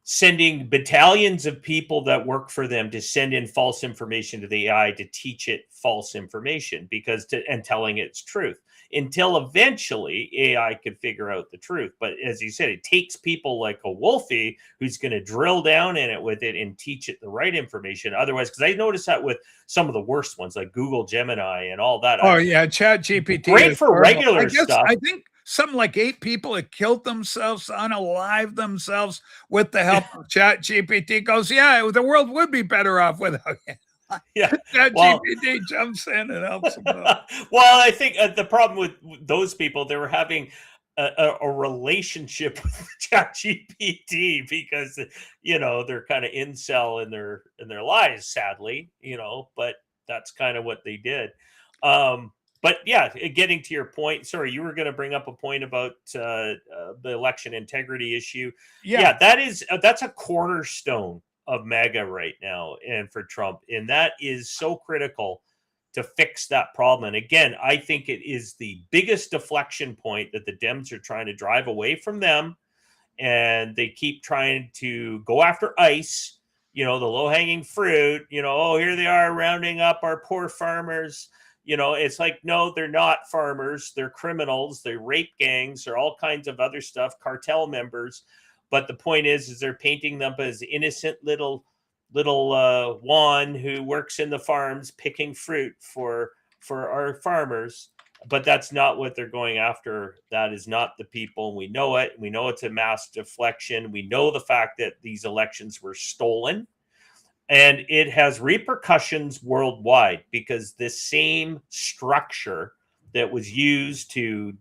sending battalions of people that work for them to send in false information to the AI to teach it false information and telling its truth until eventually AI could figure out the truth. But as you said, it takes people like a Wolfie who's going to drill down in it with it and teach it the right information. Otherwise, because I noticed that with some of the worst ones like Google Gemini and all that. Chat GPT. Great for regular stuff. I think something like 8 people had killed themselves, unalived themselves with the help of Chat GPT. Goes, the world would be better off without it. Chat GPT jumps in and helps them out. Well, I think the problem with those people, they were having a relationship with Chat GPT because they're kind of incel in their lives, sadly. But that's kind of what they did. But getting to your point, sorry, you were going to bring up a point about the election integrity issue. Yeah, that's a cornerstone of MAGA right now and for Trump. And that is so critical to fix that problem. And again, I think it is the biggest deflection point that the Dems are trying to drive away from them. And they keep trying to go after ICE, the low-hanging fruit, here they are rounding up our poor farmers. It's like, no, they're not farmers. They're criminals. They're rape gangs. They're all kinds of other stuff, cartel members. But the point is they're painting them as innocent little Juan who works in the farms picking fruit for our farmers. But that's not what they're going after. That is not the people. We know it. We know it's a mass deflection. We know the fact that these elections were stolen. And it has repercussions worldwide because the same structure that was used to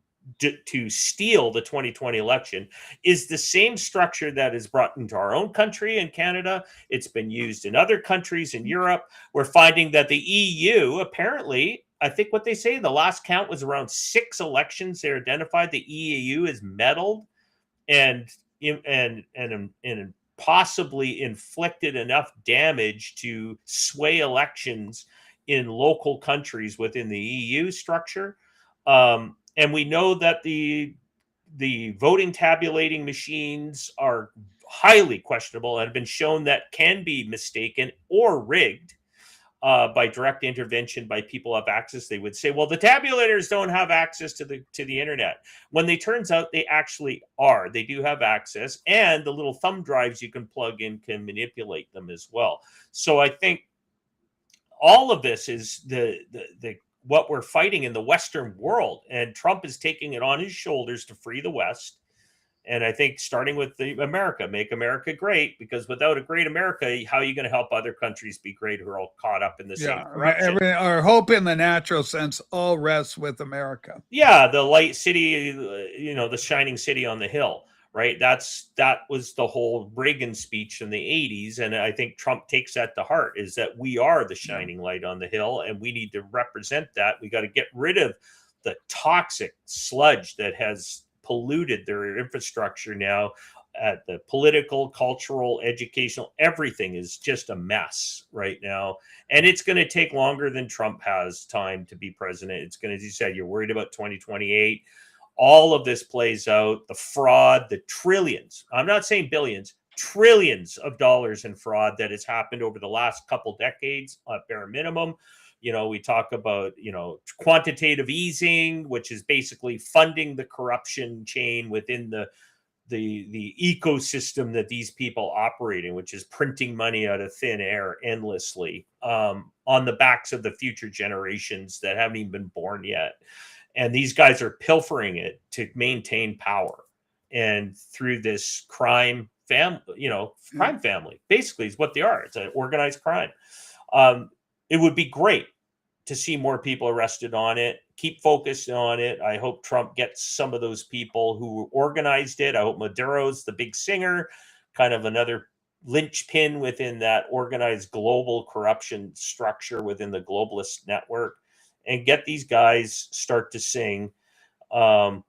steal the 2020 election is the same structure that is brought into our own country in Canada. It's been used in other countries in Europe. We're finding that the EU, apparently, I think what they say, the last count was around 6 elections they identified the EU has meddled and possibly inflicted enough damage to sway elections in local countries within the EU structure. And we know that the voting tabulating machines are highly questionable and have been shown that can be mistaken or rigged by direct intervention by people who have access. They would say, well, the tabulators don't have access to the internet. When they turns out they actually are. They do have access, and the little thumb drives you can plug in can manipulate them as well. So I think all of this is the what we're fighting in the Western world, and Trump is taking it on his shoulders to free the West And I think starting with America, make America great, because without a great America, how are you going to help other countries be great who are all caught up in the same corruption? Our hope in the natural sense all rests with America. Yeah, the light city, the shining city on the hill, right? That was the whole Reagan speech in the 80s. And I think Trump takes that to heart, is that we are the shining light on the hill, and we need to represent that. We got to get rid of the toxic sludge that has polluted their infrastructure now. At the political, cultural, educational, everything is just a mess right now. And it's going to take longer than Trump has time to be president. It's going to, as you said, you're worried about 2028. All of this plays out, the fraud, the trillions, I'm not saying billions, trillions of dollars in fraud that has happened over the last couple decades at bare minimum. We talk about, quantitative easing, which is basically funding the corruption chain within the ecosystem that these people operate in, which is printing money out of thin air endlessly, on the backs of the future generations that haven't even been born yet. And these guys are pilfering it to maintain power. And through this crime family, basically is what they are. It's an organized crime. It would be great to see more people arrested on it. Keep focused on it. I hope Trump gets some of those people who organized it. I hope Maduro's the big singer, kind of another linchpin within that organized global corruption structure within the globalist network, and get these guys start to sing. But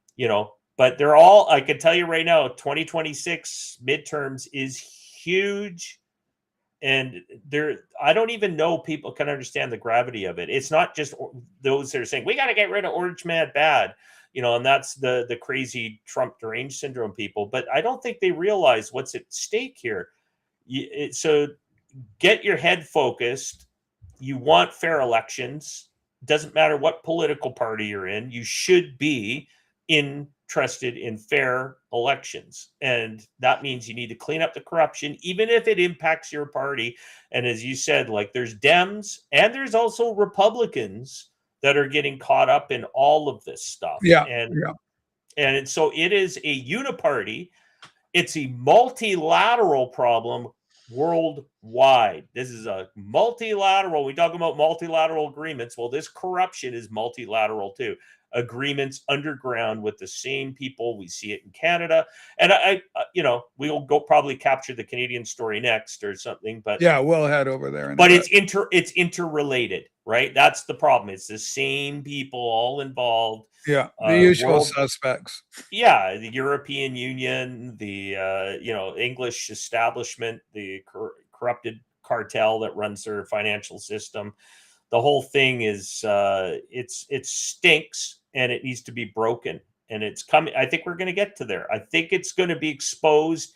they're all, I can tell you right now, 2026 midterms is huge. And I don't even know people can understand the gravity of it. It's not just those that are saying, we got to get rid of orange mad bad, and that's the crazy Trump deranged syndrome people. But I don't think they realize what's at stake here. So get your head focused. You want fair elections. Doesn't matter what political party you're in. You should be interested in fair elections, and that means you need to clean up the corruption, even if it impacts your party. And as you said, like, there's Dems and there's also Republicans that are getting caught up in all of this stuff. And so it is a uniparty. It's a multilateral problem worldwide. This is a multilateral. We talk about multilateral agreements. Well, this corruption is multilateral too. Agreements underground with the same people. We see it in Canada, and we'll go probably capture the Canadian story next or something. But we'll head over there. But it's interrelated, right? That's the problem. It's the same people all involved. The usual suspects. The European Union, the English establishment, the corrupted cartel that runs their financial system. The whole thing is it stinks, and it needs to be broken. And it's coming. I think we're going to get to there. I think it's going to be exposed.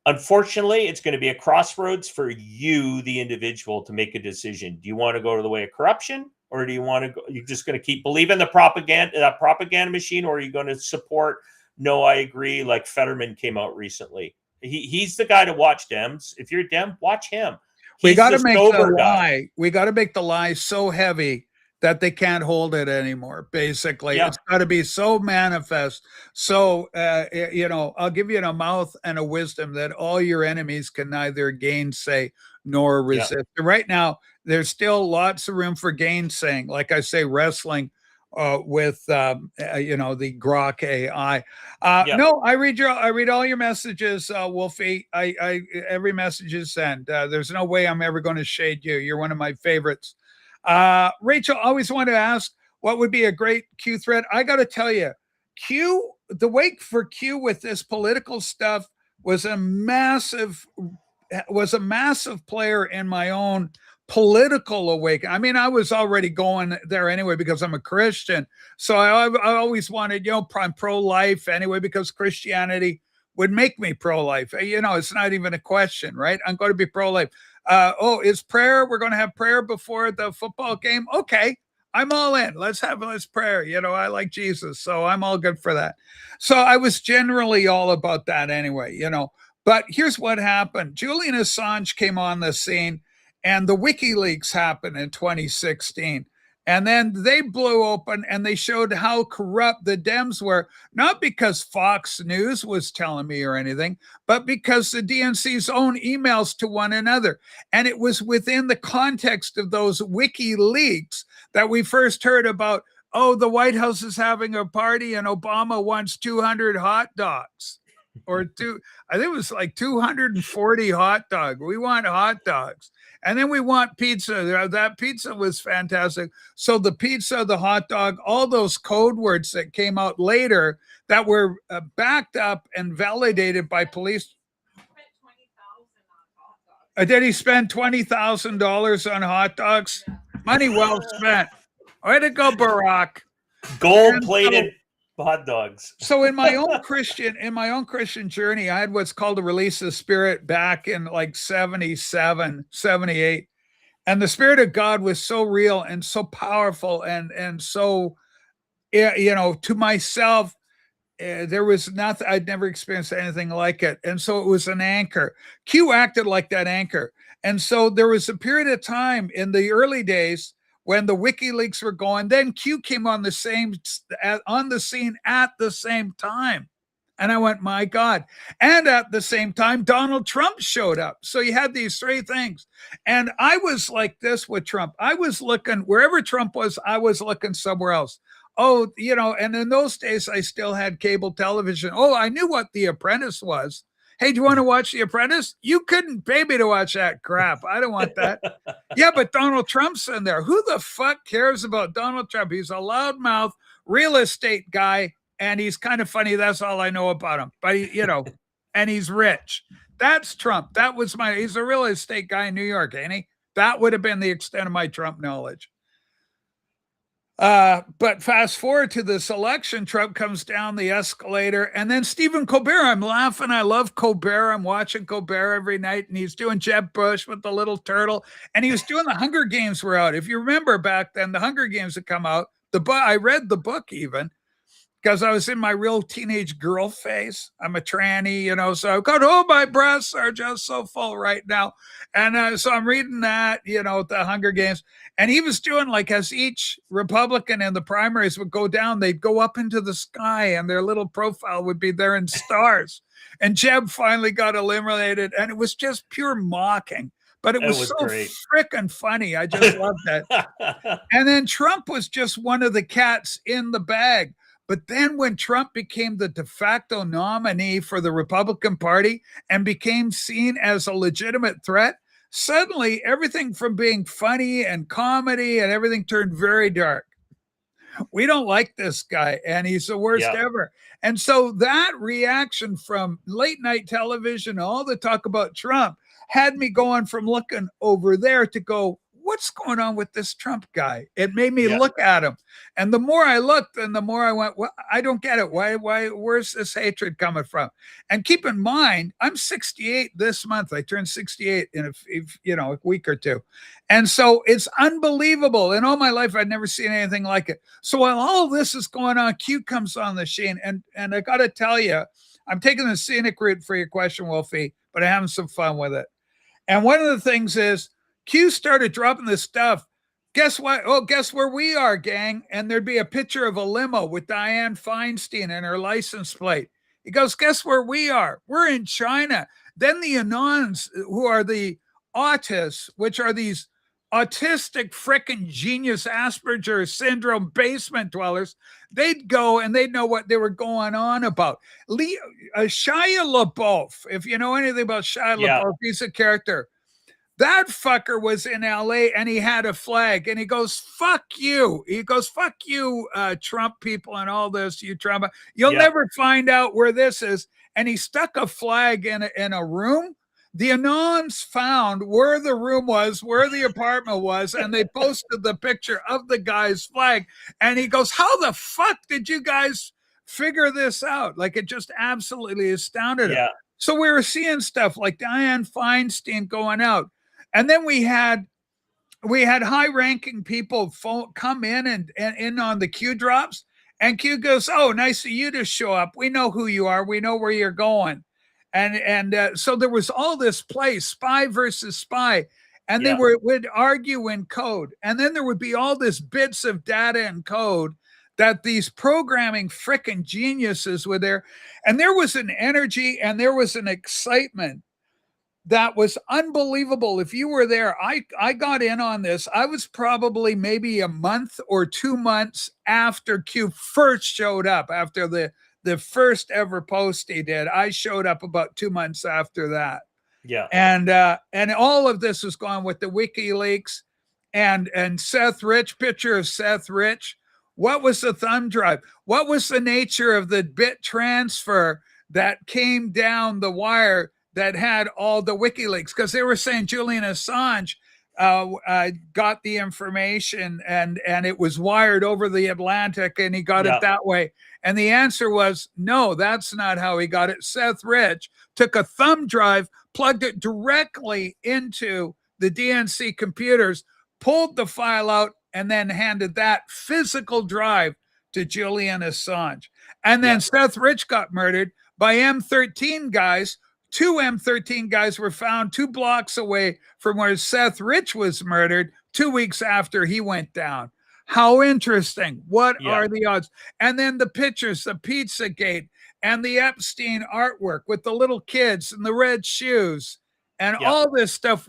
Unfortunately, it's going to be a crossroads for you, the individual, to make a decision. Do you want to go to the way of corruption, or do you want to go? You're just going to keep believing that propaganda machine, or are you going to support? No, I agree. Like Fetterman came out recently. He's the guy to watch, Dems. If you're a Dem, watch him. We got to make the lie. We got to make the lie so heavy that they can't hold it anymore. Basically, it's got to be so manifest. So, I'll give you a mouth and a wisdom that all your enemies can neither gainsay nor resist. Right now, there's still lots of room for gainsaying. Like I say, wrestling with the Grok AI. No, I read all your messages, Wolfie. I every message is sent. There's no way I'm ever going to shade you. You're one of my favorites. Rachel, always wanted to ask, what would be a great Q thread? I got to tell you, the wake for Q with this political stuff was a massive player in my own political awakening. I mean, I was already going there anyway because I'm a Christian. So I always wanted, I'm pro-life anyway, because Christianity would make me pro-life. It's not even a question, right? I'm going to be pro-life. Is prayer? We're going to have prayer before the football game. Okay. I'm all in. Let's prayer. I like Jesus, so I'm all good for that. So I was generally all about that anyway, but here's what happened. Julian Assange came on the scene, and the WikiLeaks happened in 2016. And then they blew open and they showed how corrupt the Dems were, not because Fox News was telling me or anything, but because the DNC's own emails to one another. And it was within the context of those WikiLeaks that we first heard about, oh, the White House is having a party and Obama wants 200 hot dogs. I think it was like 240 hot dogs. We want hot dogs. And then we want pizza. That pizza was fantastic. So the pizza, the hot dog, all those code words that came out later that were backed up and validated by police. Did he spend $20,000 on hot dogs? Money well spent. Way to go, Barack. Gold-plated hot dogs. So in my own Christian journey, I had what's called a release of the spirit back in like 77, 78. And the Spirit of God was so real and so powerful and so, to myself, there was nothing, I'd never experienced anything like it. And so it was an anchor. Q acted like that anchor. And so there was a period of time in the early days when the WikiLeaks were going, then Q came on the scene at the same time. And I went, my God. And at the same time, Donald Trump showed up. So you had these three things. And I was like this with Trump. I was looking, wherever Trump was, I was looking somewhere else. Oh, and in those days, I still had cable television. Oh, I knew what The Apprentice was. Hey, do you want to watch The Apprentice? You couldn't pay me to watch that crap. I don't want that. Yeah, but Donald Trump's in there. Who the fuck cares about Donald Trump? He's a loudmouth real estate guy, and he's kind of funny. That's all I know about him. But, and he's rich. That's Trump. He's a real estate guy in New York, ain't he? That would have been the extent of my Trump knowledge. But fast forward to this election, Trump comes down the escalator, and then Stephen Colbert. I'm laughing. I love Colbert. I'm watching Colbert every night, and he's doing Jeb Bush with the little turtle, and he was doing the Hunger Games were out. If you remember back then, the Hunger Games had come out. I read the book even because I was in my real teenage girl phase. I'm a tranny, so I've got, oh, my breasts are just so full right now. And so I'm reading that, the Hunger Games. And he was doing like as each Republican in the primaries would go down, they'd go up into the sky and their little profile would be there in stars. And Jeb finally got eliminated. And it was just pure mocking. But it was so freaking funny. I just loved that. And then Trump was just one of the cats in the bag. But then when Trump became the de facto nominee for the Republican Party and became seen as a legitimate threat, suddenly everything from being funny and comedy and everything turned very dark. We don't like this guy, and he's the worst ever. And so that reaction from late night television, all the talk about Trump, had me going from looking over there to go, what's going on with this Trump guy? It made me look at him. And the more I looked and the more I went, well, I don't get it. Where's this hatred coming from? And keep in mind, I'm 68 this month. I turned 68 in a week or two. And so it's unbelievable. In all my life, I'd never seen anything like it. So while all this is going on, Q comes on the scene. And I got to tell you, I'm taking the scenic route for your question, Wolfie, but I'm having some fun with it. And one of the things is, Q started dropping this stuff. Guess what? Oh, guess where we are, gang? And there'd be a picture of a limo with Dianne Feinstein and her license plate. He goes, guess where we are? We're in China. Then the Anons, who are the autists, which are these autistic frickin' genius Asperger syndrome basement dwellers, they'd go and they'd know what they were going on about. Shia LaBeouf, if you know anything about Shia LaBeouf, he's a character. That fucker was in LA and he had a flag and he goes, fuck you. He goes, fuck you, Trump people and all this, you Trump. You'll never find out where this is. And he stuck a flag in a room. The Anons found where the room was, where the apartment was, and they posted the picture of the guy's flag. And he goes, how the fuck did you guys figure this out? Like, it just absolutely astounded him. So we were seeing stuff like Dianne Feinstein going out. And then we had high-ranking people come in and in on the Q drops, and Q goes, "Oh, nice of you to show up. We know who you are. We know where you're going." And so there was all this play, spy versus spy. and they would argue in code. And then there would be all this bits of data and code that these programming frickin' geniuses were there. And there was an energy and there was an excitement that was unbelievable. If you were there, I got in on this. I was probably maybe a month or 2 months after Q first showed up, after the first ever post he did. I showed up about 2 months after that. Yeah. And all of this was going with the WikiLeaks and Seth Rich, picture of Seth Rich. What was the thumb drive? What was the nature of the bit transfer that came down the wire that had all the WikiLeaks? Because they were saying Julian Assange got the information and it was wired over the Atlantic and he got it that way. And the answer was, no, that's not how he got it. Seth Rich took a thumb drive, plugged it directly into the DNC computers, pulled the file out, and then handed that physical drive to Julian Assange. And then Seth Rich got murdered by M13 guys. 2 M13 guys were found 2 blocks away from where Seth Rich was murdered 2 weeks after he went down. How interesting. What are the odds? And then the pictures, the Pizzagate and the Epstein artwork with the little kids and the red shoes and all this stuff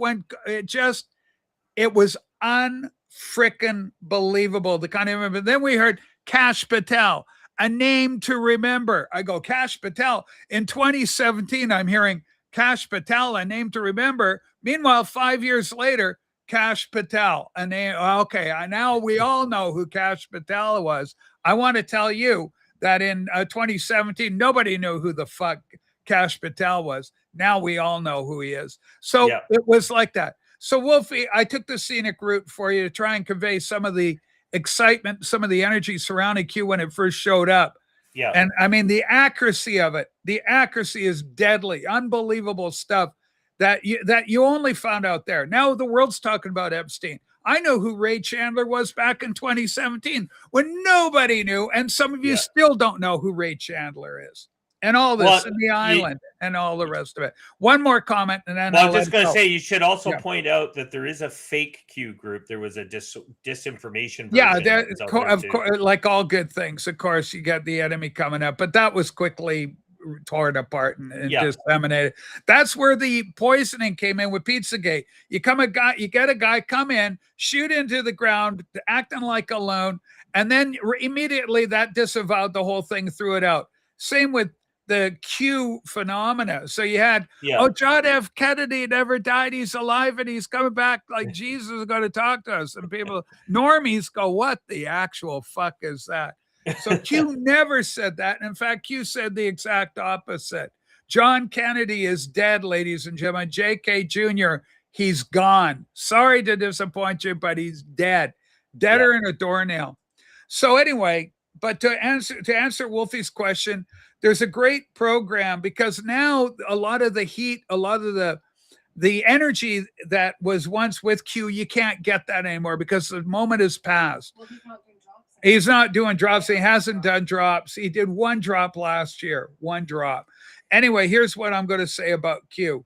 it was unfrickin' believable. The kind of, then we heard Kash Patel, a name to remember. I go, Kash Patel. In 2017, I'm hearing Kash Patel, a name to remember. Meanwhile, 5 years later, Kash Patel, a name. Okay, now we all know who Kash Patel was. I want to tell you that in 2017, nobody knew who the fuck Kash Patel was. Now we all know who he is. So it was like that. So Wolfie, I took the scenic route for you to try and convey some of the excitement, some of the energy surrounding Q when it first showed up. Yeah. And I mean, the accuracy of it, the accuracy is deadly, unbelievable stuff that you only found out there. Now the world's talking about Epstein. I know who Ray Chandler was back in 2017 when nobody knew. And some of you still don't know who Ray Chandler is. And all this in the island and all the rest of it. One more comment, and then I'm just going to say you should also point out that there is a fake Q group. There was a disinformation. Of course, like all good things, of course, you got the enemy coming up, but that was quickly torn apart and disseminated. That's where the poisoning came in with Pizzagate. You get a guy come in, shoot into the ground, acting like a loon, and then immediately that disavowed the whole thing, threw it out. Same with the Q phenomena. So you had, John F. Kennedy never died. He's alive and he's coming back like Jesus is going to talk to us. And people, normies go, what the actual fuck is that? So Q never said that. And in fact, Q said the exact opposite. John Kennedy is dead, ladies and gentlemen. JK Jr., he's gone. Sorry to disappoint you, but he's dead. Deader than a doornail. So anyway, but to answer Wolfie's question, there's a great program because now a lot of the heat, a lot of the energy that was once with Q, you can't get that anymore because the moment has passed. Well, he's not doing drops. He hasn't done drops. He did 1 drop last year, 1 drop. Anyway, here's what I'm going to say about Q.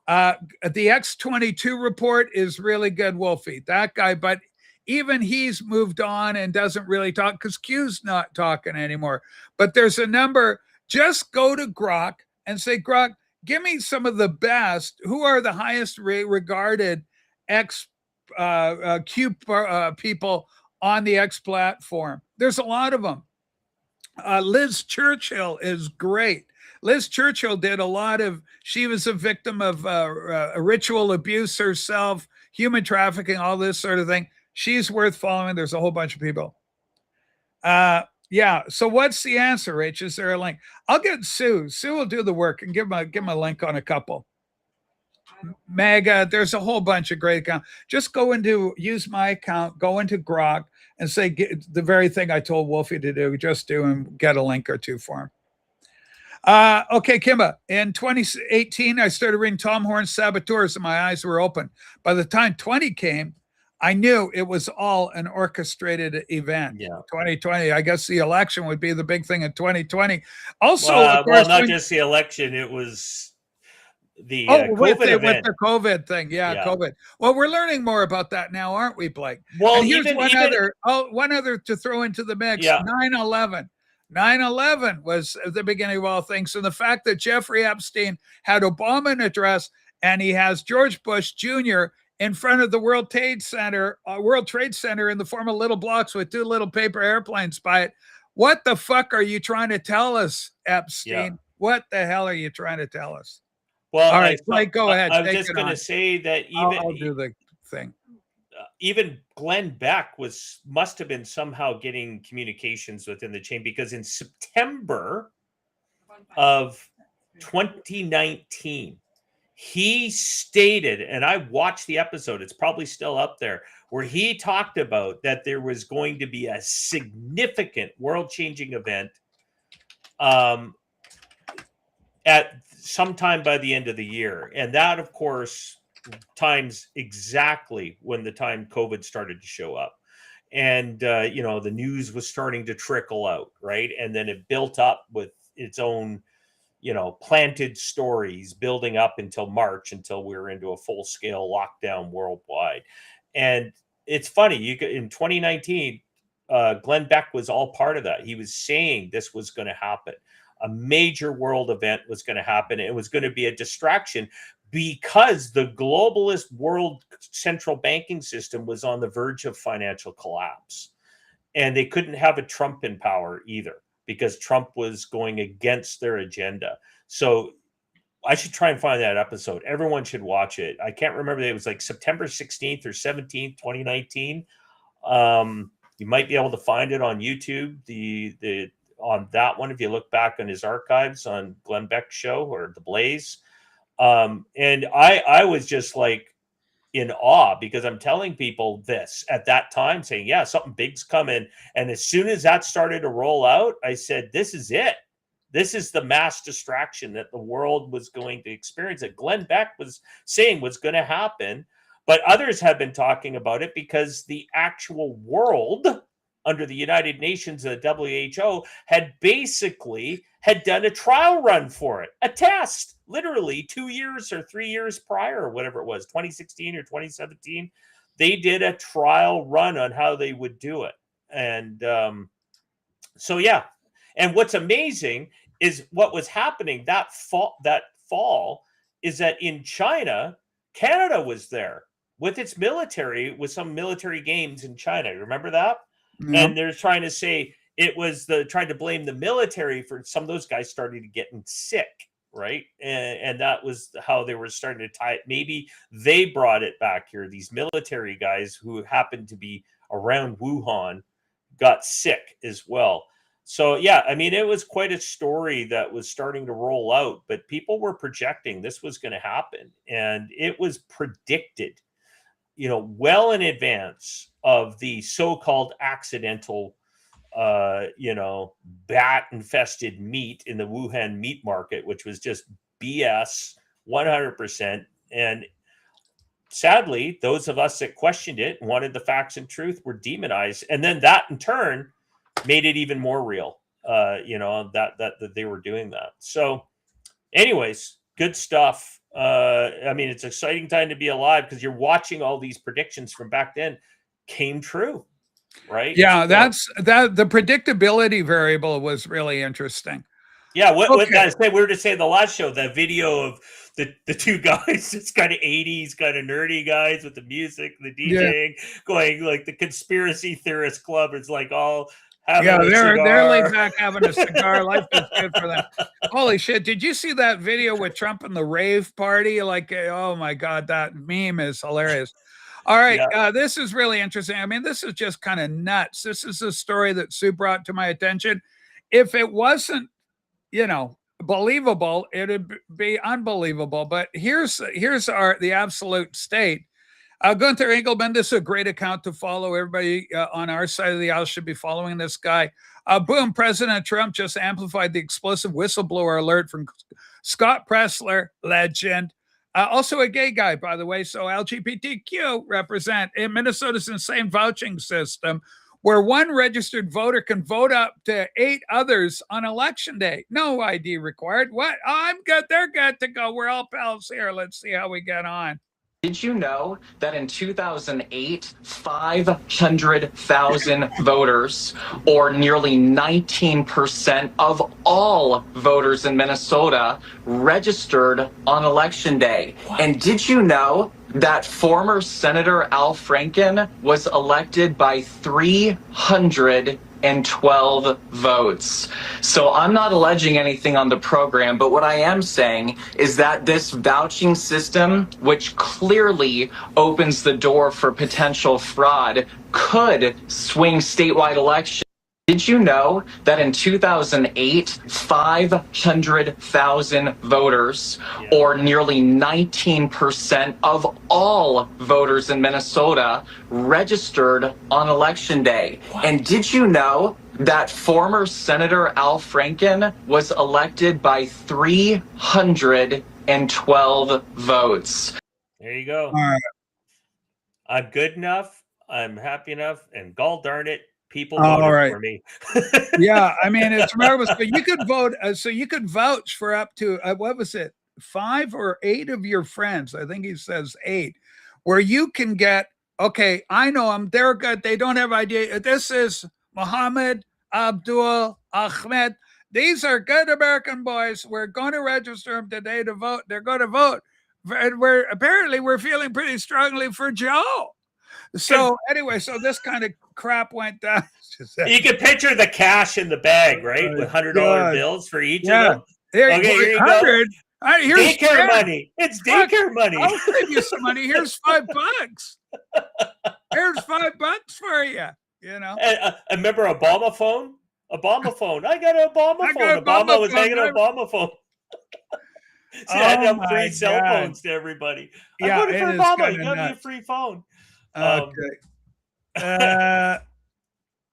The X22 report is really good, Wolfie. That guy, but even he's moved on and doesn't really talk because Q's not talking anymore. But there's a number. Just go to Grok and say, Grok, give me some of the best. Who are the highest regarded Q people on the X platform? There's a lot of them. Liz Churchill is great. Liz Churchill did a lot of, she was a victim of ritual abuse herself, human trafficking, all this sort of thing. She's worth following. There's a whole bunch of people. So what's the answer, Rach? Is there a link? I'll get Sue. Sue will do the work and give him a link on a couple. Mega, there's a whole bunch of great accounts. Just use my account, go into Grok and say the very thing I told Wolfie to do, just do and get a link or two for him. Okay, Kimba, in 2018, I started reading Tom Horn's Saboteurs and my eyes were open. By the time 20 came, I knew it was all an orchestrated event. 2020, I guess the election would be the big thing in 2020. Also, of course, not just the election, it was the Oh, with COVID event. the COVID thing. Yeah, Yeah. COVID. Well, we're learning more about that now, aren't we, Blake? Well, And here's even one other to throw into the mix. Yeah. 9/11. 9/11 was the beginning of all things. And the fact that Jeffrey Epstein had Obama in address and he has George Bush Jr. in front of the World Trade Center in the form of little blocks with two little paper airplanes by it. What the fuck are you trying to tell us, Epstein? Yeah. What the hell are you trying to tell us? Well, All right, Blake, go ahead. I'm Take just it going to on. say that I'll do the thing. even Glenn Beck must have been somehow getting communications within the chain, because in September of 2019, he stated, and I watched the episode, it's probably still up there, where he talked about that there was going to be a significant world-changing event at sometime by the end of the year. And that, of course, times exactly when the time COVID started to show up. And, the news was starting to trickle out, right? And then it built up with its own, planted stories building up until March, until we were into a full-scale lockdown worldwide. And it's funny, in 2019, Glenn Beck was all part of that. He was saying this was going to happen. A major world event was going to happen. It was going to be a distraction because the globalist world central banking system was on the verge of financial collapse. And they couldn't have a Trump in power either, because Trump was going against their agenda. So I should try and find that episode. Everyone should watch it. I can't remember. It was like September 16th or 17th, 2019. You might be able to find it on YouTube. On that one, if you look back on his archives on Glenn Beck's show or The Blaze. And I was just like in awe, because I'm telling people this at that time, saying, yeah, something big's coming. And as soon as that started to roll out, I said, this is it. This is the mass distraction that the world was going to experience, that Glenn Beck was saying was going to happen. But others have been talking about it because the actual world under the United Nations and the WHO had done a trial run for it, a test, literally 2 years or 3 years prior, or whatever it was, 2016 or 2017. They did a trial run on how they would do it. And so, yeah. And what's amazing is what was happening that fall is that in China, Canada was there with its military, with some military games in China. Remember that? Yeah. And they're trying to say it was trying to blame the military for some of those guys starting getting sick, right? And that was how they were starting to tie it. Maybe they brought it back here. These military guys who happened to be around Wuhan got sick as well. So, yeah, I mean, it was quite a story that was starting to roll out, but people were projecting this was going to happen. And it was predicted, well in advance of the so-called accidental, bat-infested meat in the Wuhan meat market, which was just BS 100%. And sadly, those of us that questioned it, wanted the facts and truth, were demonized. And then that, in turn, made it even more real, that they were doing that. So anyways, good stuff. I mean, it's an exciting time to be alive, because you're watching all these predictions from back then came true, right? Yeah, the predictability variable was really interesting. Yeah, what I said, we were to say in the last show, that video of the two guys, it's kind of 80s, kind of nerdy guys with the music, the DJing, going like the conspiracy theorist club. It's like all they're laid back having a cigar. Life is good for them. Holy shit! Did you see that video with Trump and the rave party? Like, oh my god, that meme is hilarious. All right, this is really interesting. I mean, this is just kind of nuts. This is a story that Sue brought to my attention. If it wasn't, believable, it'd be unbelievable. But here's the absolute state. Gunther Engelman, this is a great account to follow. Everybody on our side of the aisle should be following this guy. Boom, President Trump just amplified the explosive whistleblower alert from Scott Pressler, legend. Also a gay guy, by the way. So LGBTQ represent in Minnesota's insane vouching system where one registered voter can vote up to 8 others on election day. No ID required. What? Oh, I'm good. They're good to go. We're all pals here. Let's see how we get on. Did you know that in 2008, 500,000 voters, or nearly 19% of all voters in Minnesota, registered on Election Day? What? And did you know that former Senator Al Franken was elected by 312 votes? So I'm not alleging anything on the program, but what I am saying is that this vouching system, which clearly opens the door for potential fraud, could swing statewide elections. Did you know that in 2008, 500,000 voters, or nearly 19% of all voters in Minnesota, registered on Election Day? What? And did you know that former Senator Al Franken was elected by 312 votes? There you go. All right. I'm good enough. I'm happy enough. And gall darn it, people All voted right. for me. Yeah, I mean, it's marvelous. But you could vote, so you could vouch for up to, what was it, 5 or 8 of your friends. I think he says 8, where you can get, okay, I know them. They're good. They don't have idea. This is Mohammed, Abdul, Ahmed. These are good American boys. We're going to register them today to vote. They're going to vote. And we're feeling pretty strongly for Joe. So anyway, so this kind of crap went down. You can picture the cash in the bag, right? With $100 bills for each of them. Okay, here you go. 100. Here's Daycare money. It's daycare money. I'll give you some money. Here's $5. Here's $5 for you. You know. And remember Obama phone? Obama phone. I got an Obama phone. Obama was hanging an Obama phone. See, I had free cell phones to everybody. I voted for Obama. He got me a free phone. Okay.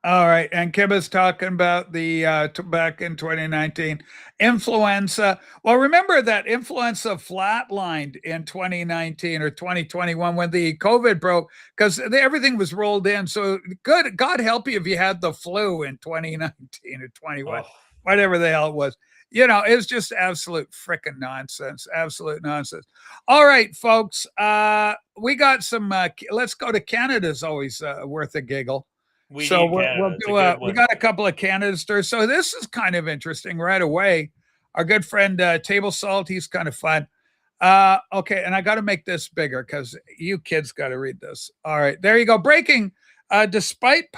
All right. And Kim is talking about the back in 2019 influenza. Well, remember that influenza flatlined in 2019 or 2021 when the COVID broke, because everything was rolled in. So good. God help you if you had the flu in 2019 or 21, whatever the hell it was. You know, it's just absolute freaking nonsense. Absolute nonsense. All right, folks. We got some. Let's go to Canada's always worth a giggle. We got a couple of Canada stories. So this is kind of interesting right away. Our good friend Table Salt, he's kind of fun. Okay, and I got to make this bigger because you kids got to read this. All right, there you go. Breaking. Despite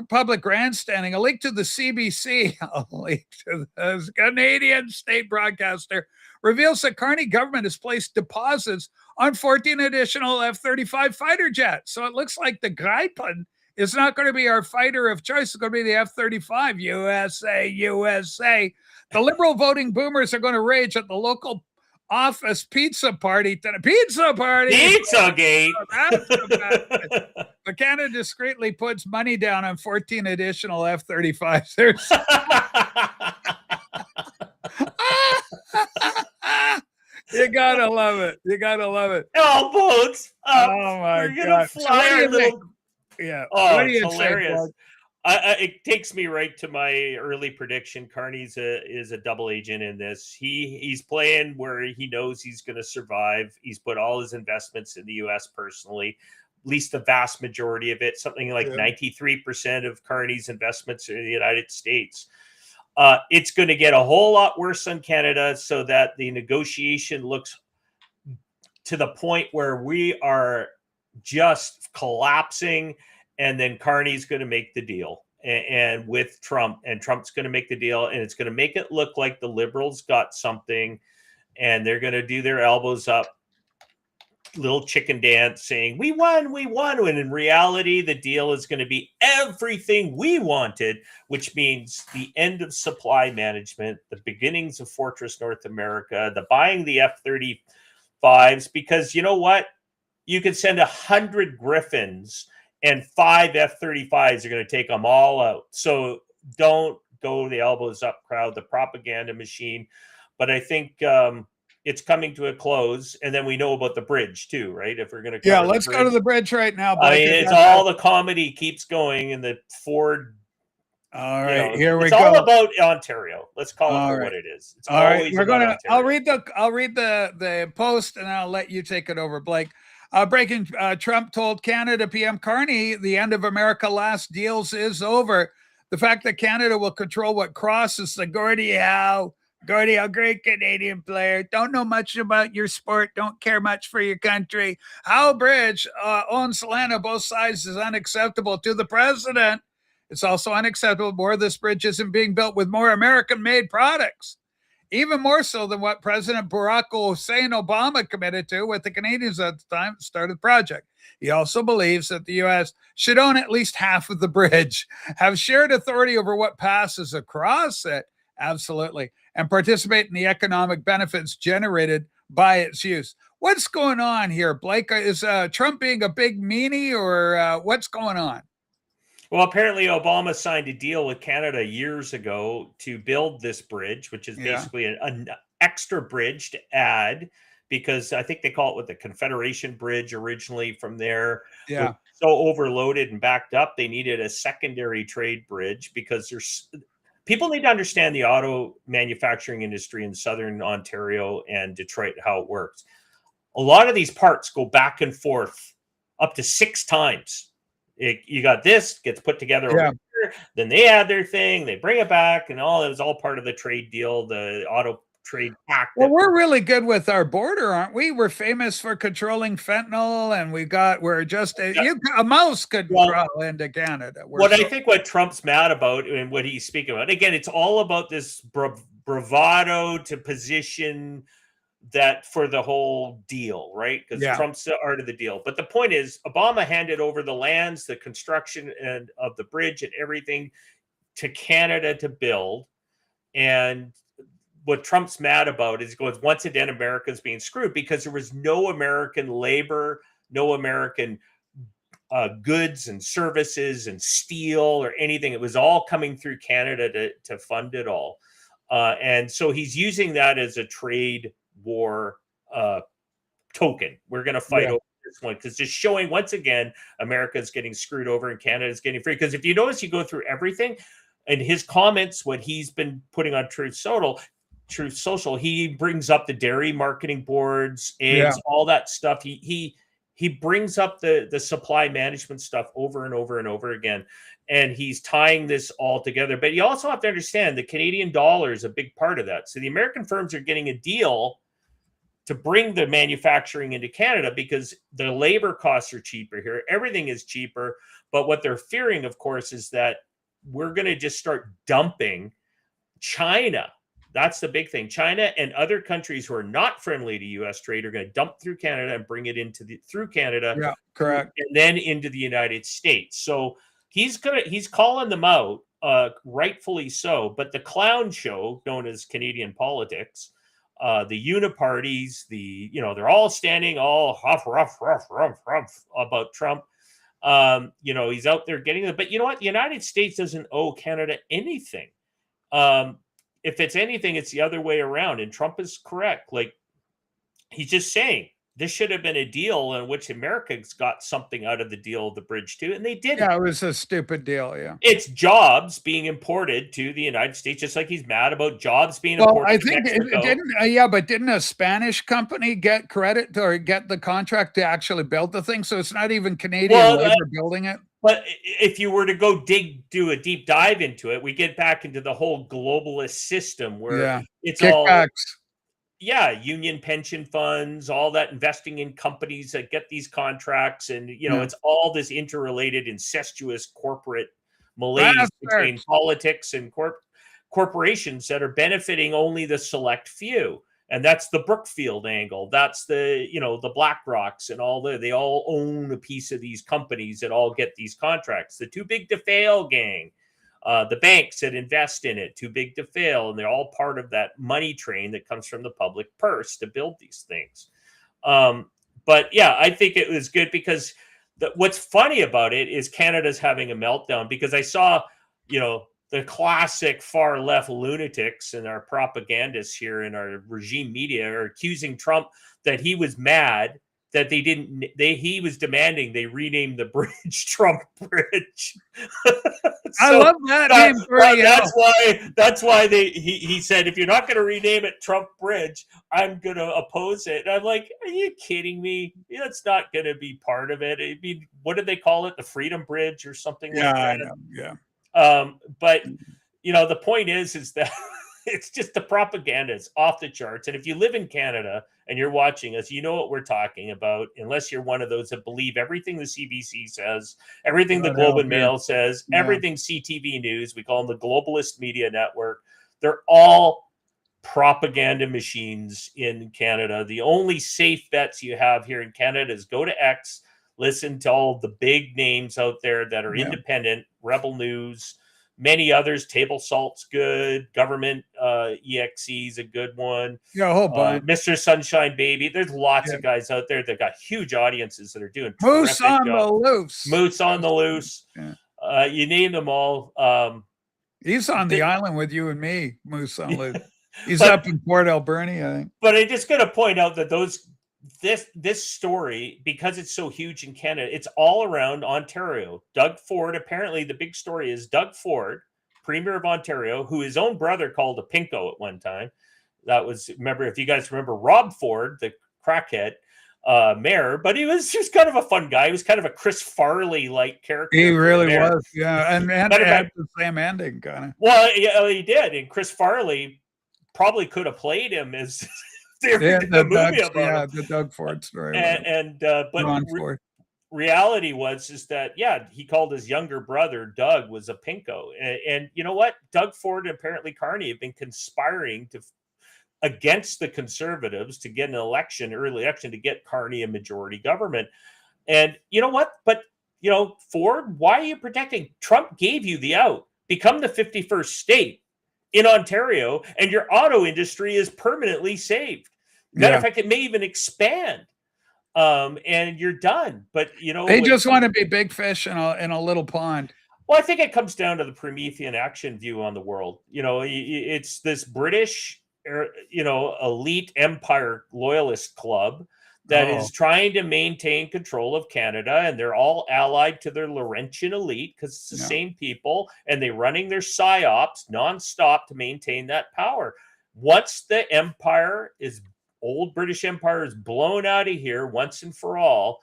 public grandstanding, a link to the CBC, a link to the Canadian state broadcaster, reveals that Carney government has placed deposits on 14 additional F-35 fighter jets. So it looks like the Gripen is not going to be our fighter of choice. It's going to be the F-35. USA, USA. The liberal voting boomers are going to rage at the local office pizza party. Pizzagate. But Canada discreetly puts money down on 14 additional F-35s. There's you gotta love it. You gotta love it. All boats up. Oh my We're gonna God! fly our little. Yeah. Oh, it's hilarious. It takes me right to my early prediction. Carney's is a double agent in this. He's playing where he knows he's going to survive. He's put all his investments in the U.S. personally, at least the vast majority of it, something like 93% of Carney's investments are in the United States. It's going to get a whole lot worse on Canada so that the negotiation looks to the point where we are just collapsing. And then Carney's going to make the deal and with Trump, and Trump's going to make the deal, and it's going to make it look like the liberals got something, and they're going to do their elbows up, little chicken dance saying, we won. When in reality, the deal is going to be everything we wanted, which means the end of supply management, the beginnings of Fortress North America, the buying the F-35s, because you know what? You can send 100 Griffins and 5 F-35s are going to take them all out. So don't go the elbows up crowd, the propaganda machine. But I think it's coming to a close, and then we know about the bridge too, right? If we're going to Yeah, cover let's the go to bridge. the bridge right now, I Blake. mean, Is it's that- all the comedy keeps going, and the Ford. All You right, know, here we it's go. all about Ontario. Let's call it All for right. what it is. It's All right, always we're about gonna. Ontario. I'll read the post, and I'll let you take it over, Blake. Breaking: Trump told Canada PM Carney the end of America last deals is over. The fact that Canada will control what crosses the Gordie Howe, great Canadian player. Don't know much about your sport. Don't care much for your country. Howe Bridge owns land on both sides is unacceptable to the president. It's also unacceptable more of this bridge isn't being built with more American-made products, even more so than what President Barack Hussein Obama committed to with the Canadians at the time that started the project. He also believes that the U.S. should own at least half of the bridge, have shared authority over what passes across it, absolutely, and participate in the economic benefits generated by its use. What's going on here, Blake? Is Trump being a big meanie, or what's going on? Well, apparently Obama signed a deal with Canada years ago to build this bridge, which is basically an extra bridge to add, because I think they call it what the Confederation Bridge originally from there. Yeah. Was so overloaded and backed up, they needed a secondary trade bridge because there's people need to understand the auto manufacturing industry in Southern Ontario and Detroit, how it works. A lot of these parts go back and forth up to 6 times. You got this gets put together over here, then they add their thing, they bring it back, and all it was all part of the trade deal, the auto trade pact. Well, we're really good with our border, aren't we? We're famous for controlling fentanyl, and we're just a mouse could crawl into Canada. I think what Trump's mad about and what he's speaking about, again, it's all about this bravado to position that for the whole deal, right? Because Trump's the art of the deal. But the point is, Obama handed over the lands, the construction and of the bridge and everything to Canada to build. And what Trump's mad about is he goes, once again, America's being screwed because there was no American labor, no American goods and services and steel or anything. It was all coming through Canada to fund it all. And so he's using that as a trade war token. We're going to fight over this one because just showing once again America's getting screwed over and Canada's getting free. Because if you notice, you go through everything and his comments, what he's been putting on Truth Social, he brings up the dairy marketing boards, eggs, all that stuff. He brings up the supply management stuff over and over and over again. And he's tying this all together. But you also have to understand the Canadian dollar is a big part of that. So the American firms are getting a deal to bring the manufacturing into Canada because the labor costs are cheaper here. Everything is cheaper. But what they're fearing, of course, is that we're going to just start dumping China. That's the big thing. China and other countries who are not friendly to U.S. trade are going to dump through Canada and bring it through Canada. Yeah, correct. And then into the United States. So he's calling them out, rightfully so. But the clown show known as Canadian politics, the uniparties, they're all standing all huff about Trump. He's out there getting it. But you know what? The United States doesn't owe Canada anything. If it's anything, it's the other way around. And Trump is correct. Like, he's just saying this should have been a deal in which America's got something out of the deal of the bridge too, and they didn't. Yeah, it was a stupid deal. Yeah, it's jobs being imported to the United States, just like he's mad about jobs being imported. Well, I think it didn't. But didn't a Spanish company get credit or get the contract to actually build the thing? So it's not even Canadian labor building it. But if you were to go do a deep dive into it, we get back into the whole globalist system where it's kickbacks. Union pension funds, all that, investing in companies that get these contracts. And, it's all this interrelated, incestuous corporate malaise between politics and corporations that are benefiting only the select few. And that's the Brookfield angle. That's the BlackRocks and they all own a piece of these companies that all get these contracts. The too big to fail gang. The banks that invest in it, too big to fail, and they're all part of that money train that comes from the public purse to build these things. But I think it was good because what's funny about it is Canada's having a meltdown because I saw, classic far left lunatics and our propagandists here in our regime media are accusing Trump that he was mad that he was demanding they rename the bridge Trump Bridge. I love that name. That's why he said, if you're not going to rename it Trump Bridge, I'm going to oppose it. And I'm like, are you kidding me? That's not going to be part of it. It'd be, what did they call it? The Freedom Bridge or something like that? I know. Yeah. But the point is that it's just the propaganda is off the charts. And if you live in Canada and you're watching us, you know what we're talking about, unless you're one of those that believe everything the CBC says, everything the Globe and Mail says, everything CTV News, we call them the globalist media network. They're all propaganda machines in Canada. The only safe bets you have here in Canada is go to X, listen to all the big names out there that are independent, Rebel News, many others. Table Salt's good. Government EXE is a good one. Yeah, a whole bunch. Mr. Sunshine Baby. There's lots of guys out there that got huge audiences that are doing Moose on the Loose. Moose on the Loose. Yeah. You name them all. He's on the island with you and me, Moose on Loose. He's up in Port Alberni, I think. But I'm just going to point out that this story, because it's so huge in Canada, it's all around Ontario. Doug Ford, apparently the big story is Doug Ford, Premier of Ontario, who his own brother called a pinko at one time. That was, if you guys remember Rob Ford, the crackhead mayor, but he was just kind of a fun guy. He was kind of a Chris Farley-like character. He really was, yeah. And had the same ending, kind of. Well, yeah, he did. And Chris Farley probably could have played him as... the Doug Ford story. But reality is that he called his younger brother Doug was a pinko, and you know what? Doug Ford and apparently Carney have been conspiring against the Conservatives to get an early election to get Carney a majority government. And you know what? But Ford, why are you protecting? Trump gave you the out. Become the 51st state in Ontario, and your auto industry is permanently saved. Matter of fact, it may even expand, and you're done. But they just want to be big fish in a little pond. Well, I think it comes down to the Promethean action view on the world. It's this British, elite empire loyalist club that is trying to maintain control of Canada, and they're all allied to their Laurentian elite because it's the same people, and they're running their psyops nonstop to maintain that power. Once the old British Empire is blown out of here once and for all,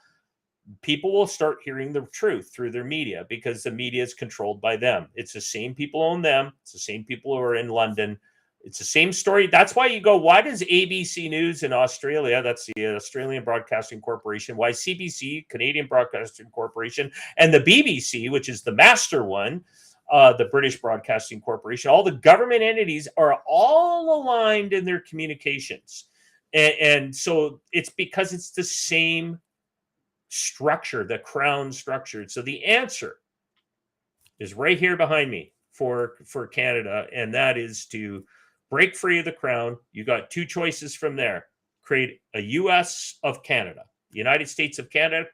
people will start hearing the truth through their media because the media is controlled by them. It's the same people own them. It's the same people who are in London. It's the same story. That's why you go, why does ABC News in Australia, that's the Australian Broadcasting Corporation, why CBC, Canadian Broadcasting Corporation, and the BBC, which is the master one, the British Broadcasting Corporation, all the government entities are all aligned in their communications. And so it's because it's the same structure, the crown structure. So the answer is right here behind me for Canada, and that is to break free of the crown. You got two choices from there. Create a U.S. of Canada, United States of Canada,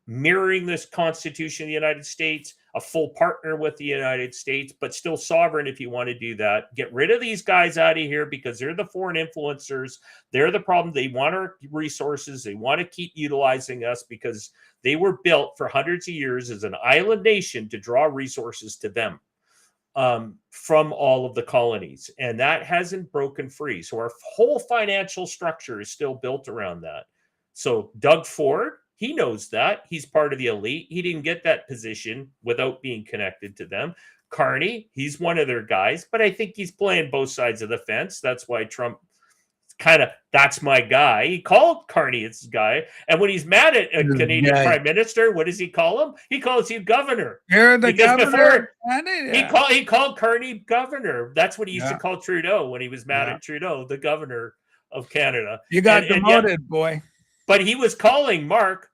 mirroring this Constitution of the United States, a full partner with the United States, but still sovereign if you want to do that. Get rid of these guys out of here because they're the foreign influencers. They're the problem. They want our resources. They want to keep utilizing us because they were built for hundreds of years as an island nation to draw resources to them from all of the colonies. And that hasn't broken free. So our whole financial structure is still built around that. So Doug Ford, he knows that. He's part of the elite. He didn't get that position without being connected to them. Carney, he's one of their guys, but I think he's playing both sides of the fence. That's why Trump that's my guy. He called Carney his guy. And when he's mad at a Canadian prime minister, what does he call him? He calls you governor. You're the governor. He called Carney governor. That's what he used to call Trudeau when he was mad at Trudeau, the governor of Canada. You got demoted, boy. But he was calling Mark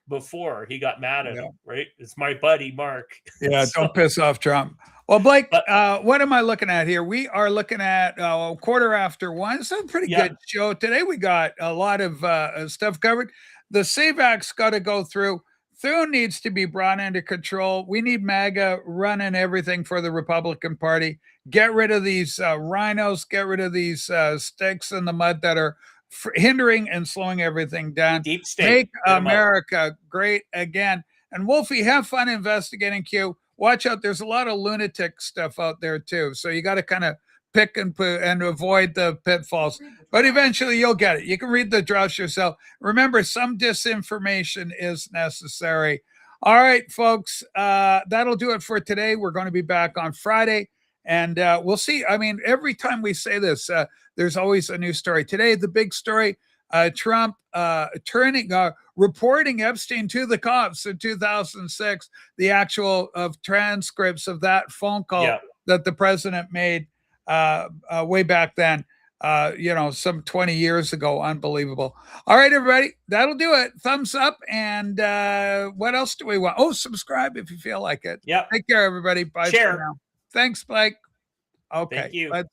before he got mad at him, right? It's my buddy, Mark. Yeah, don't piss off Trump. Well, Blake, what am I looking at here? We are looking at 1:15. It's a pretty good show today. We got a lot of stuff covered. The Save Act's got to go through. Thune needs to be brought into control. We need MAGA running everything for the Republican Party. Get rid of these rhinos. Get rid of these sticks in the mud that are hindering and slowing everything down. Deep state. Make Get 'em out. America great again. And Wolfie, have fun investigating Q. Watch out. There's a lot of lunatic stuff out there too. So you got to kind of pick and avoid the pitfalls. But eventually you'll get it. You can read the drafts yourself. Remember, some disinformation is necessary. All right, folks. That'll do it for today. We're going to be back on Friday. And we'll see. I mean, every time we say this, there's always a new story. Today, the big story, Trump reporting Epstein to the cops in 2006, the actual transcripts of that phone call that the president made way back then, some 20 years ago. Unbelievable. All right, everybody, that'll do it. Thumbs up. And what else do we want? Oh, subscribe if you feel like it. Yeah. Take care, everybody. Bye Share. for now. Thanks, Blake. Okay. Thank you. Let's